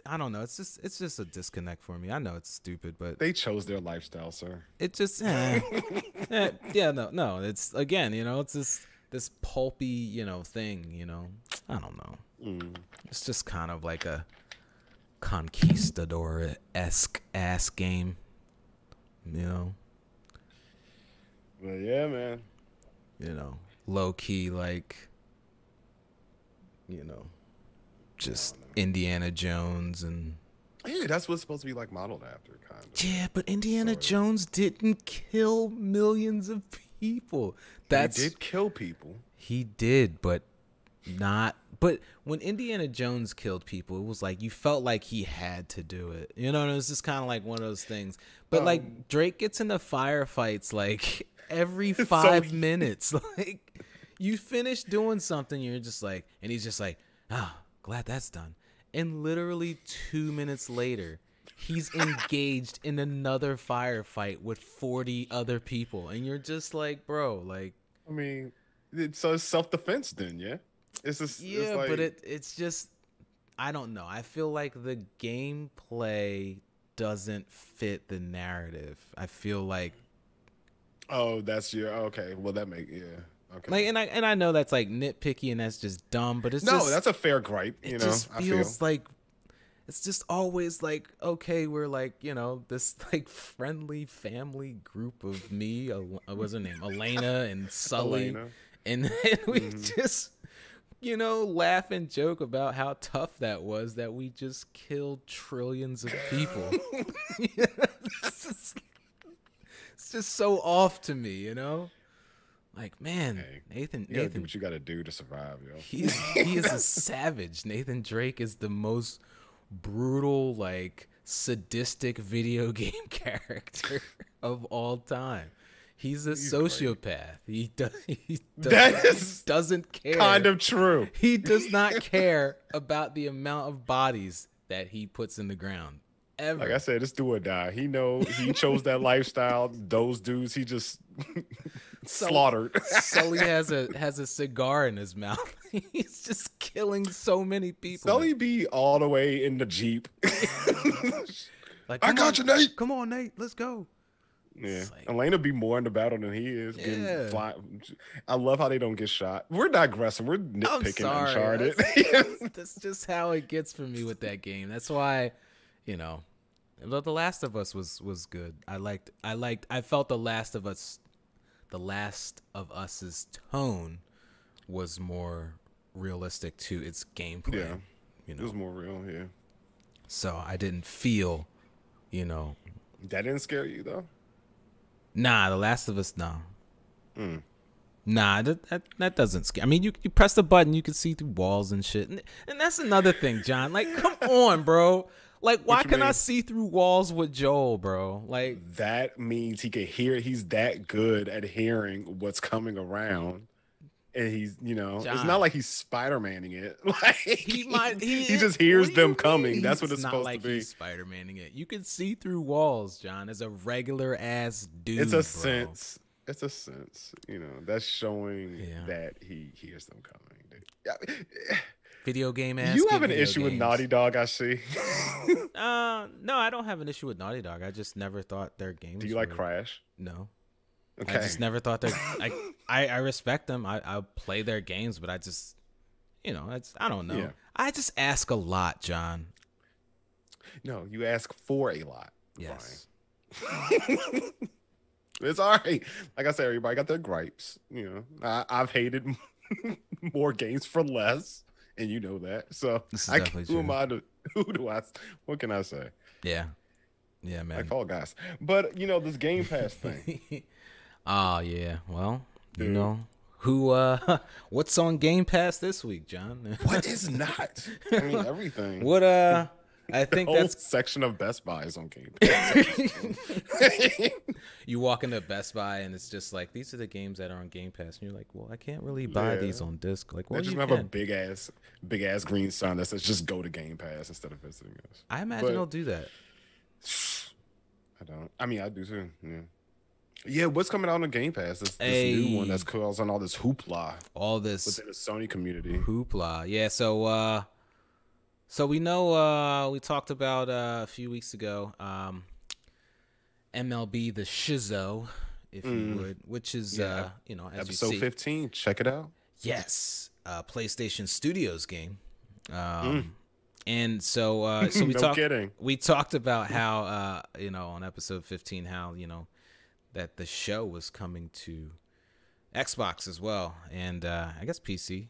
I don't know. It's just a disconnect for me. I know it's stupid, but they chose their lifestyle, sir. It just no. It's again, it's this pulpy, thing, I don't know. It's just kind of like a conquistador-esque ass game, But yeah, man. Low key, like, just Indiana Jones and. Yeah, that's what's supposed to be like modeled after, kind of. Yeah, but Indiana Jones didn't kill millions of people. He did kill people. He did, but not. But when Indiana Jones killed people, it was like you felt like he had to do it. It was just kind of like one of those things. But like Drake gets into firefights like every 5 minutes. Like you finish doing something, you're just like, and he's just like, glad that's done. And literally 2 minutes later, he's engaged in another firefight with 40 other people, and you're just like, bro, like. I mean, so it's self-defense then, yeah. It's just but it's just, I don't know. I feel like the gameplay doesn't fit the narrative. I feel like. Oh, that's your okay. Well, that okay. Like, and I know that's like nitpicky and that's just dumb, but it's that's a fair gripe. It just feels like it's just always like, okay, we're like, this like friendly family group of me. What's her name? Elena and Sully, and then we just. Laugh and joke about how tough that was that we just killed trillions of people. It's just so off to me, Like, man, Nathan, do what you got to do to survive, yo. He is a savage. Nathan Drake is the most brutal, like, sadistic video game character of all time. He's sociopath. He doesn't care. Kind of true. He does not care about the amount of bodies that he puts in the ground. Ever. Like I said, it's do or die. He chose that lifestyle. Those dudes, he just slaughtered. Sully has a cigar in his mouth. He's just killing so many people. Sully be all the way in the Jeep. Like, I got you, Nate. Come on, Nate. Let's go. Yeah, like, Elena be more in the battle than he is. Yeah. I love how they don't get shot. We're digressing. We're nitpicking Uncharted. That's just how it gets for me with that game. That's why, but The Last of Us was good. I felt The Last of Us's tone was more realistic to its gameplay. Yeah, it was more real. Yeah. So I didn't feel, That didn't scare you though. Nah, The Last of Us, no. Nah, that doesn't scare. I mean, you press the button, you can see through walls and shit, and that's another thing, John. Like, come on, bro. Like, why can I see through walls with Joel, bro? Like, that means he can hear. He's that good at hearing what's coming around, and he's, John, it's not like he's Spider-Manning it. Like he just hears them coming. That's what it's supposed to be. He's Spider-Manning it. You can see through walls, John, as a regular ass dude. It's a sense. It's a sense. That's showing that he hears them coming. Video game ass. You have an issue with Naughty Dog, I see. No, I don't have an issue with Naughty Dog. I just never thought their games. Do you like Crash? No. Okay. I just never thought they're. I respect them. I play their games, but I just, I don't know. Yeah. I just ask a lot, John. No, you ask for a lot. Yes. It's all right. Like I said, everybody got their gripes. I've hated more games for less. And you know that, so what can I say? Yeah, man. Like Fall Guys, but this Game Pass thing. Oh yeah, well, who? What's on Game Pass this week, John? What is not? I mean, everything. What? I think the whole that's section of Best Buy is on Game Pass. You walk into Best Buy and it's just like, these are the games that are on Game Pass, and you're like, well, I can't really buy these on disc. Like, well, they just have a big ass green sign that says just go to Game Pass instead of visiting us. I imagine they'll do that. I don't. I mean, I do too. Yeah. Yeah, what's coming out on Game Pass? This new one that's causing all this hoopla. All this within the Sony community. Hoopla. Yeah, so we know we talked about a few weeks ago MLB The Shizo, if you would, which is as episode you see, 15. Check it out. Yes, PlayStation Studios game. And so we talked about how on episode 15 how that the show was coming to Xbox as well, and I guess PC.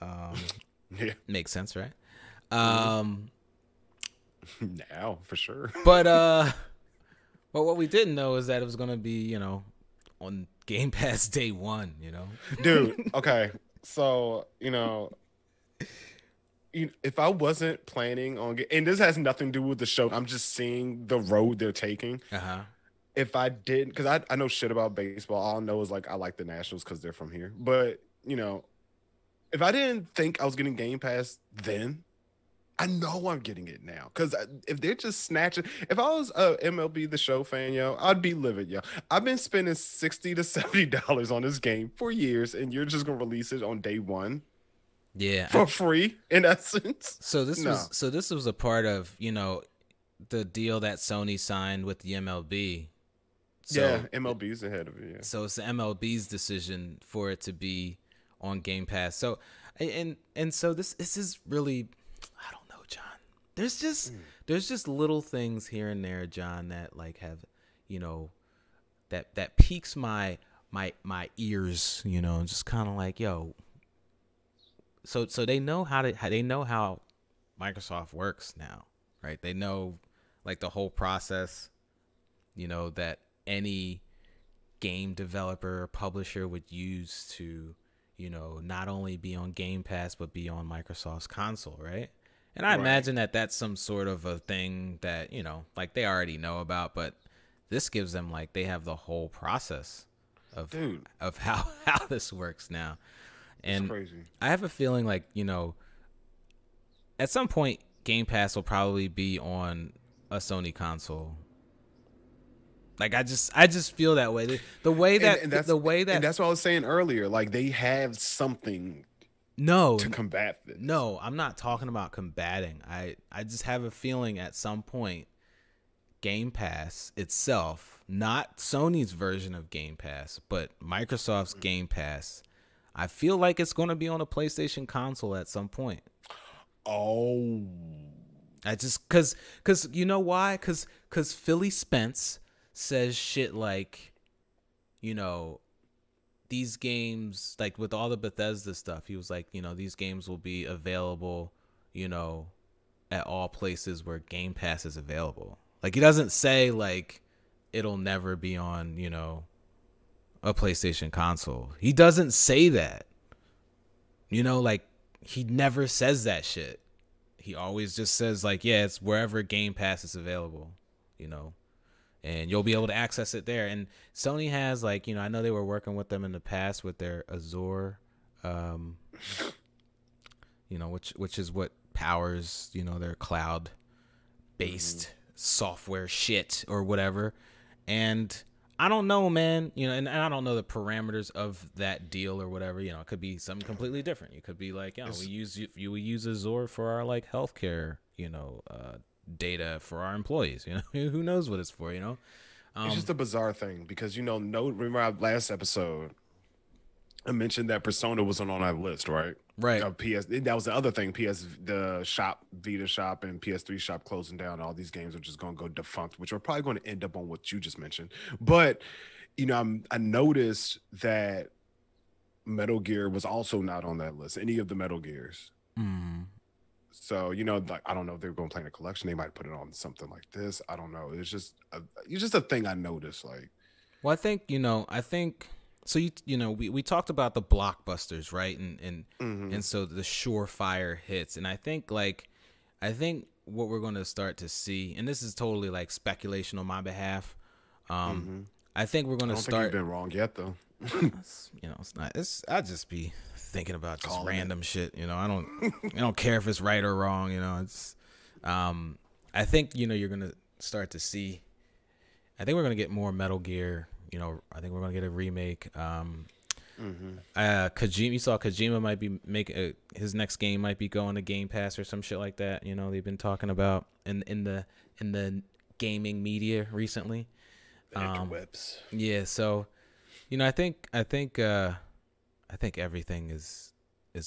Yeah, makes sense, right? Now for sure. But what we didn't know is that it was going to be on Game Pass day one. Dude. Okay, so if I wasn't planning on and this has nothing to do with the show, I'm just seeing the road they're taking. If I didn't, because I know shit about baseball, all I know is like I like the Nationals because they're from here. But if I didn't think I was getting Game Pass then, I know I'm getting it now. Because if they're just snatching, if I was a MLB The Show fan, I'd be livid, I've been spending $60 to $70 on this game for years, and you're just gonna release it on day one. Yeah, for free in essence. So this was a part of the deal that Sony signed with the MLB. So MLB's ahead of it. Yeah. So it's the MLB's decision for it to be on Game Pass. So and so this is really, I don't know, John. There's just little things here and there, John, that like have that piques my ears, just kind of like, yo. So they know how Microsoft works now, right? They know like the whole process, that any game developer or publisher would use to, not only be on Game Pass but be on Microsoft's console, right? And I imagine that that's some sort of a thing that, like they already know about, but this gives them like they have the whole process of how this works now. And crazy. I have a feeling like, at some point Game Pass will probably be on a Sony console. Like I just feel that way. The way that and that's the way that and that's what I was saying earlier. Like they have something no to combat this. No, I'm not talking about combating. I just have a feeling at some point Game Pass itself, not Sony's version of Game Pass, but Microsoft's Game Pass, I feel like it's going to be on a PlayStation console at some point. Oh, I just cuz you know why? Cuz Philly Spence says shit like, you know, these games, like with all the Bethesda stuff, he was like, you know, these games will be available, you know, at all places where Game Pass is available. Like he doesn't say like it'll never be on, you know, a PlayStation console. He doesn't say that. You know, like he never says that shit. He always just says like, yeah, it's wherever Game Pass is available, you know. And you'll be able to access it there. And Sony has, like, you know, I know they were working with them in the past with their Azure, you know, which is what powers, you know, their cloud-based software shit or whatever. And I don't know, man, you know, and I don't know the parameters of that deal or whatever. You know, it could be something completely different. You could be like, you know, we use Azure for our like healthcare, you know, data for our employees. You know, who knows what it's for? You know, it's just a bizarre thing because you know, remember our last episode, I mentioned that Persona wasn't on that list, right? Right. That was the other thing. The shop, Vita shop, and PS3 shop closing down. All these games are just going to go defunct, which are probably going to end up on what you just mentioned. But you know, I noticed that Metal Gear was also not on that list. Any of the Metal Gears. So you know, like I don't know if they're going to play in a collection. They might put it on something like this. I don't know. It's just a thing I noticed. Like, well, I think. So you know we talked about the blockbusters, right? And so the surefire hits, and I think what we're going to start to see, and this is totally like speculation on my behalf. I think we're going to start. I don't think you've been wrong yet, though. You know, it's not. I just be thinking about just random shit. You know, I don't care if it's right or wrong. You know, it's. I think you know you're going to start to see. I think we're going to get more Metal Gear. You know, I think we're gonna get a remake. Kojima, you saw Kojima might be his next game might be going to Game Pass or some shit like that. You know, they've been talking about in the gaming media recently. Interwebs. Yeah, so you know, I think everything is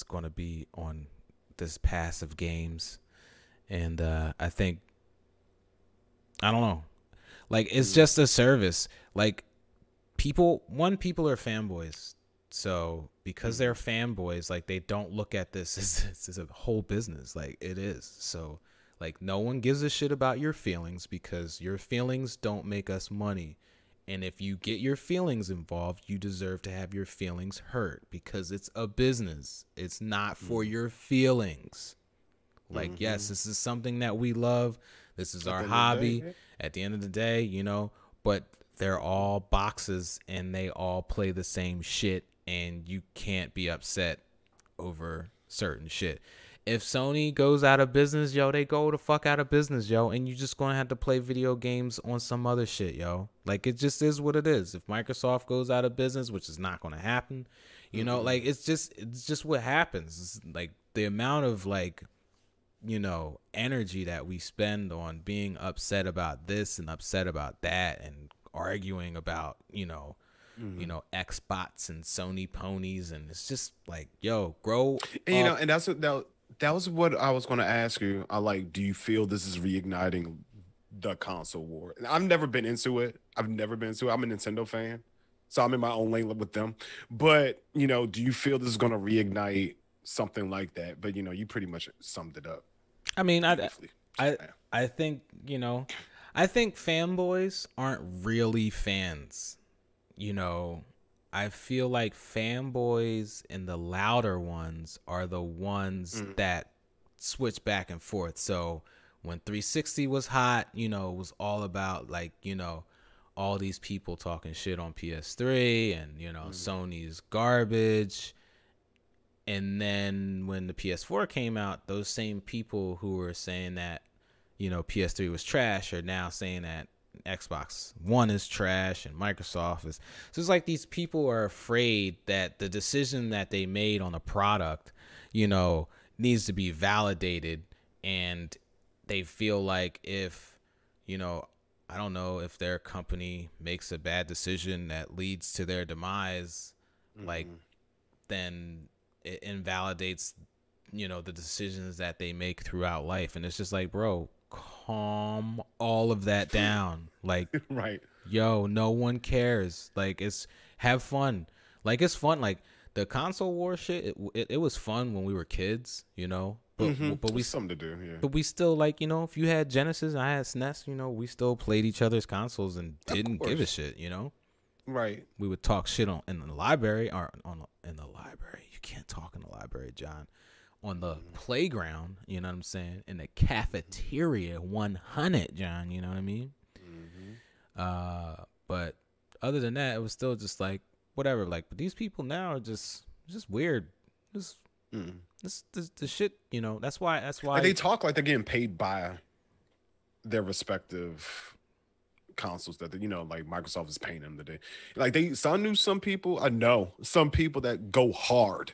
going to be on this pass of games, and I think I don't know, like it's just a service, like. People are fanboys, so because they're fanboys, like they don't look at this as a whole business, like it is. So like no one gives a shit about your feelings because your feelings don't make us money, and if you get your feelings involved, you deserve to have your feelings hurt because it's a business. It's not for your feelings. Like yes, this is something that we love. This is our hobby. At the end of the day, you know, but. They're all boxes and they all play the same shit, and you can't be upset over certain shit. If Sony goes out of business, yo, they go the fuck out of business, yo, and you just gonna have to play video games on some other shit, yo. Like it just is what it is. If Microsoft goes out of business, which is not gonna happen, you know, like it's just what happens. It's like the amount of like, you know, energy that we spend on being upset about this and upset about that and arguing about, you know, Xbox and Sony ponies, and it's just like, yo, grow and, you know, and that was what I was going to ask you. Do you feel this is reigniting the console war? And I've never been into it. I'm a Nintendo fan, so I'm in my own lane with them. But, you know, do you feel this is going to reignite something like that? But, you know, you pretty much summed it up. I mean, I think, you know, I think fanboys aren't really fans. You know, I feel like fanboys and the louder ones are the ones that switch back and forth. So when 360 was hot, you know, it was all about like, you know, all these people talking shit on PS3 and, you know, Sony's garbage. And then when the PS4 came out, those same people who were saying that, PS3 was trash are now saying that Xbox One is trash and Microsoft is. So it's like these people are afraid that the decision that they made on the product, needs to be validated, and they feel like if, I don't know, if their company makes a bad decision that leads to their demise, like, then it invalidates, the decisions that they make throughout life. And it's just like, bro, calm all of that down. Like, right. Yo, no one cares. Like, have fun. Like, it's fun. Like, the console war shit, it was fun when we were kids, But we something to do, yeah. But we still, like, if you had Genesis and I had SNES, we still played each other's consoles and didn't give a shit, Right. We would talk shit in the library in the library. You can't talk in the library, John. On the playground, you know what I'm saying? In the cafeteria, 100, John. You know what I mean? But other than that, it was still just like whatever. Like, but these people now are just weird. This the shit. That's why. Like, they talk like they're getting paid by their respective consoles that like Microsoft is paying them today. Like, I know some people that go hard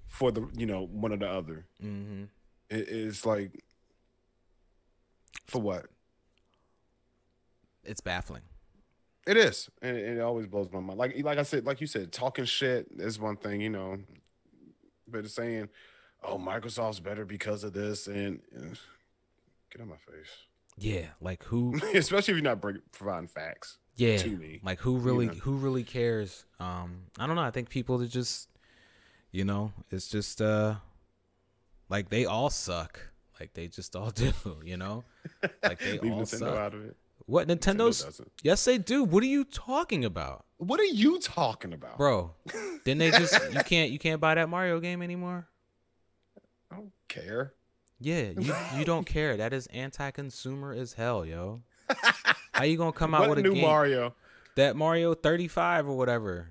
for the one or the other. It's like, for what? It's baffling. It is, and it always blows my mind. Like I said, like you said, talking shit is one thing, but saying, "Oh, Microsoft's better because of this," and get on my face. Yeah, like who? Especially if you're not providing facts. Yeah, to me. Like who really cares? I don't know. I think people are just, it's just like they all suck. Like they just all do. Like they Leave all Nintendo suck. out of it. What Nintendo's? doesn't. Yes, they do. What are you talking about? What are you talking about, bro? Didn't they just? You can't buy that Mario game anymore. I don't care. Yeah, you don't care. That is anti-consumer as hell, yo. How you gonna come out what with a new game? Mario? That Mario 35 or whatever.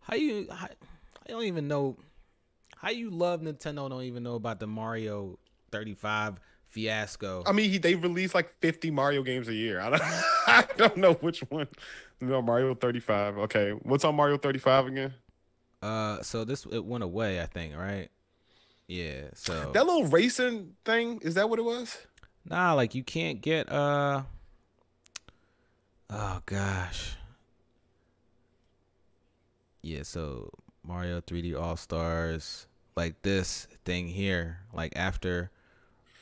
I don't even know. How you love Nintendo don't even know about the Mario 35 fiasco. I mean, they release like 50 Mario games a year. I don't know which one. No, Mario 35. Okay, what's on Mario 35 again? So it went away, I think, right? Yeah. So that little racing thing, is that what it was? Nah, like you can't get oh gosh. Yeah, so Mario 3D All-Stars, like this thing here, like after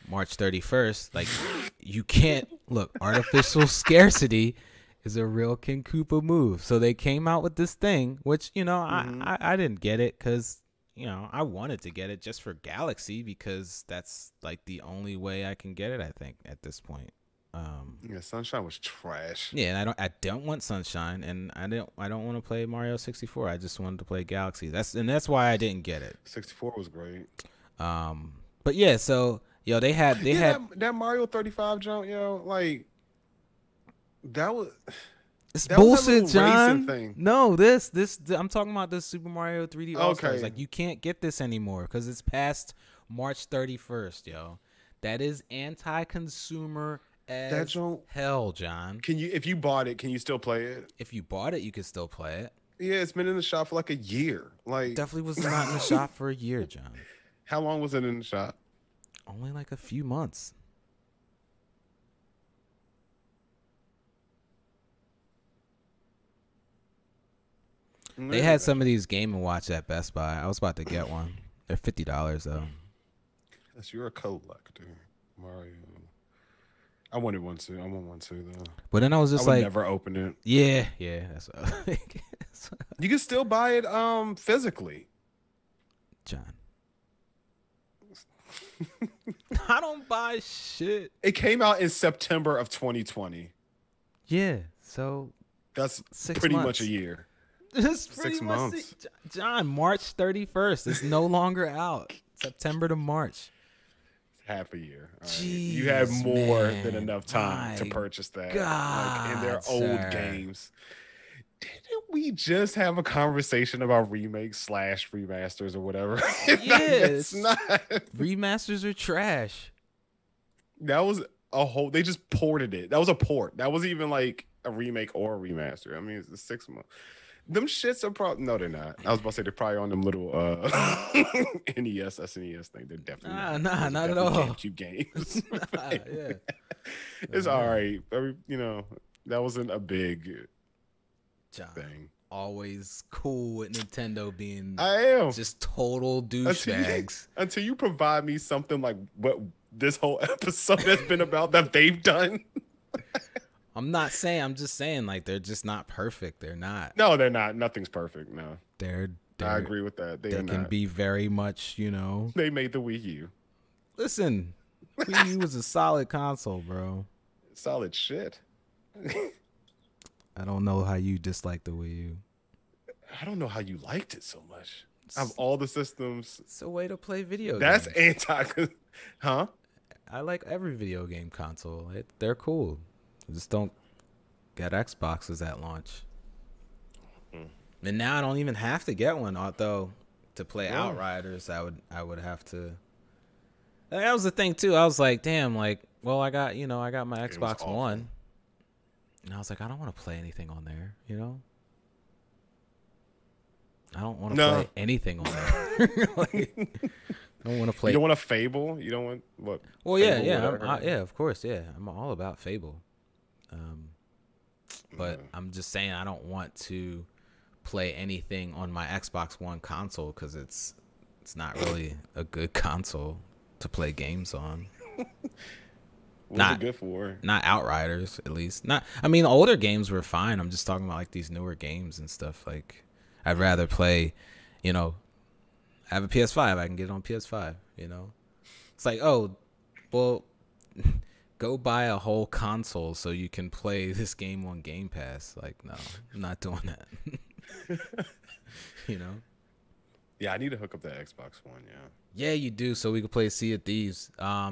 March 31st, like you can't look, artificial scarcity is a real King Koopa move. So they came out with this thing, which, I didn't get it because, I wanted to get it just for Galaxy because that's like the only way I can get it, I think, at this point. Yeah, Sunshine was trash. Yeah, and I don't want Sunshine, and I don't want to play Mario 64. I just wanted to play Galaxy. That's why I didn't get it. 64 was great. But yeah, so they had that Mario 35 jump, like that was. It's bullshit, was John. thing. No, this I'm talking about this Super Mario 3D All-Stars. Okay. Like you can't get this anymore because it's past March 31st, yo. That is anti-consumer as hell, John. If you bought it, can you still play it? If you bought it, you can still play it. Yeah, it's been in the shop for like a year. Like definitely was not in the shop for a year, John. How long was it in the shop? Only like a few months. They had some of these Game & Watch at Best Buy. I was about to get one. They're $50 though. Yes, you're a collector, Mario. I wanted one too. I want one too though. But then I was just I would never open it. Yeah. That's what I think. You can still buy it physically. John. I don't buy shit. It came out in September of 2020. Yeah, so that's pretty much a year. It's 6 months. John, March 31st. It's no longer out. September to March. Half a year. Right. Jeez, you had more than enough time to purchase that. God, like in their old games. Didn't we just have a conversation about remakes / remasters or whatever? Yeah, it's not. Remasters are trash. That was a whole. They just ported it. That was a port. That wasn't even like a remake or a remaster. I mean, it's a 6 month. Them shits are probably no, they're not. I was about to say they're probably on them little NES, SNES thing. They're definitely not at all. GameCube games. Yeah, it's all right. That wasn't a big John, thing. Always cool with Nintendo being just total douchebags. Until you provide me something like what this whole episode has been about that they've done. I'm just saying like they're just not perfect. They're not. No, they're not. Nothing's perfect. No. I agree with that. They can be very much, They made the Wii U. Listen, Wii U was a solid console, bro. Solid shit. I don't know how you dislike the Wii U. I don't know how you liked it so much. Of all the systems, it's a way to play video games. That's anti, huh? I like every video game console. They're cool. Just don't get Xboxes at launch. And now I don't even have to get one, although to play Outriders, I would have to. That was the thing too. I was like, damn, like, well, I got my Xbox One, and I was like, I don't want to play anything on there, I don't want to play anything on there. Like, I don't want to play. You don't want a Fable. You don't want what? Well, Fable, yeah, of course, yeah. I'm all about Fable. But I'm just saying I don't want to play anything on my Xbox One console because it's not really a good console to play games on. What's it good for? Not Outriders, at least. Older games were fine. I'm just talking about like these newer games and stuff. Like, I'd rather play, I have a PS5. I can get it on PS5. It's like, oh, well. Go buy a whole console so you can play this game on Game Pass. Like, no, I'm not doing that. Yeah, I need to hook up that Xbox One. Yeah, you do. So we can play Sea of Thieves. I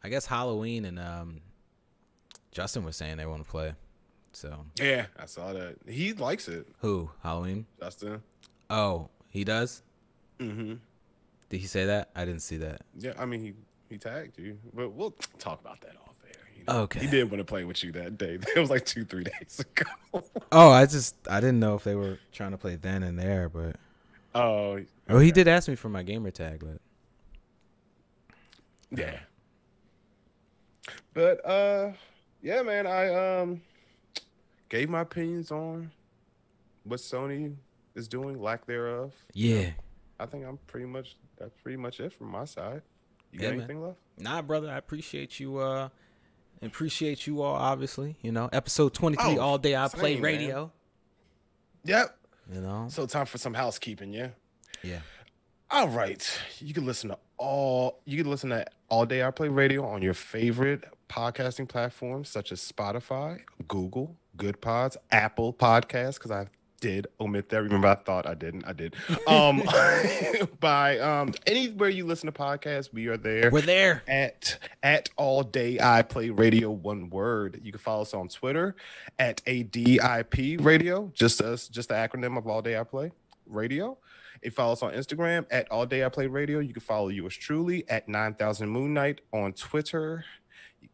guess Halloween and Justin was saying they want to play. So yeah, I saw that. He likes it. Who? Halloween? Justin. Oh, he does. Mm-hmm. Did he say that? I didn't see that. Yeah, I mean he tagged you, but we'll talk about that off air. Okay. He did want to play with you that day. It was like 2-3 days ago. Oh, I didn't know if they were trying to play then and there, but he did ask me for my gamer tag, but yeah. But yeah, man, I gave my opinions on what Sony is doing, lack thereof. Yeah. I think that's pretty much it from my side. You got anything left? Nah, brother. I appreciate you. Appreciate you all. Obviously, episode 23. All day I play radio. Man. Yep. So time for some housekeeping. Yeah. Yeah. All right. You can listen to All Day I Play Radio on your favorite podcasting platforms such as Spotify, Google, Good Pods, Apple Podcasts, because I did omit that. Remember, I thought I didn't. I did. By anywhere you listen to podcasts, we are there. We're there at All Day I Play Radio, one word. You can follow us on Twitter at ADIP Radio, just the acronym of All Day I Play Radio. If you follow us on Instagram at All Day I Play Radio, you can follow yours truly at 9000 Moon Knight on Twitter.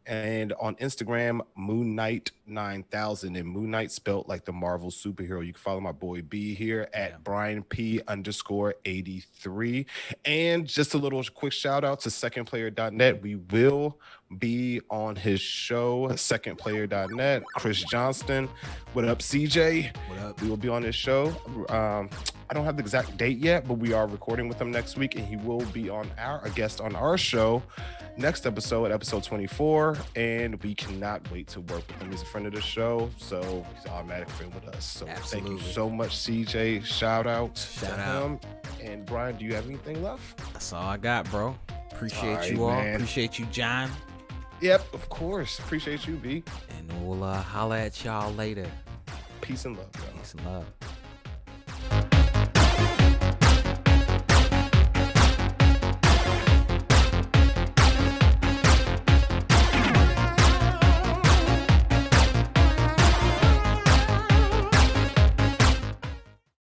And on Instagram, Moon Knight 9000, and Moon Knight spelled like the Marvel superhero. You can follow my boy B here at Brian P_83. And just a little quick shout out to secondplayer.net. We will be on his show, secondplayer.net. Chris Johnston. What up, CJ? What up? We will be on his show. I don't have the exact date yet, but we are recording with him next week, and he will be a guest on our show next episode, episode 24, and we cannot wait to work with him. He's a friend of the show, so he's an automatic friend with us. So Thank you so much, CJ. Shout out to him. And Brian, do you have anything left? That's all I got, bro. Appreciate you all. Man. Appreciate you, John. Yep, of course. Appreciate you, B. And we'll holla at y'all later. Peace and love, bro. Peace and love.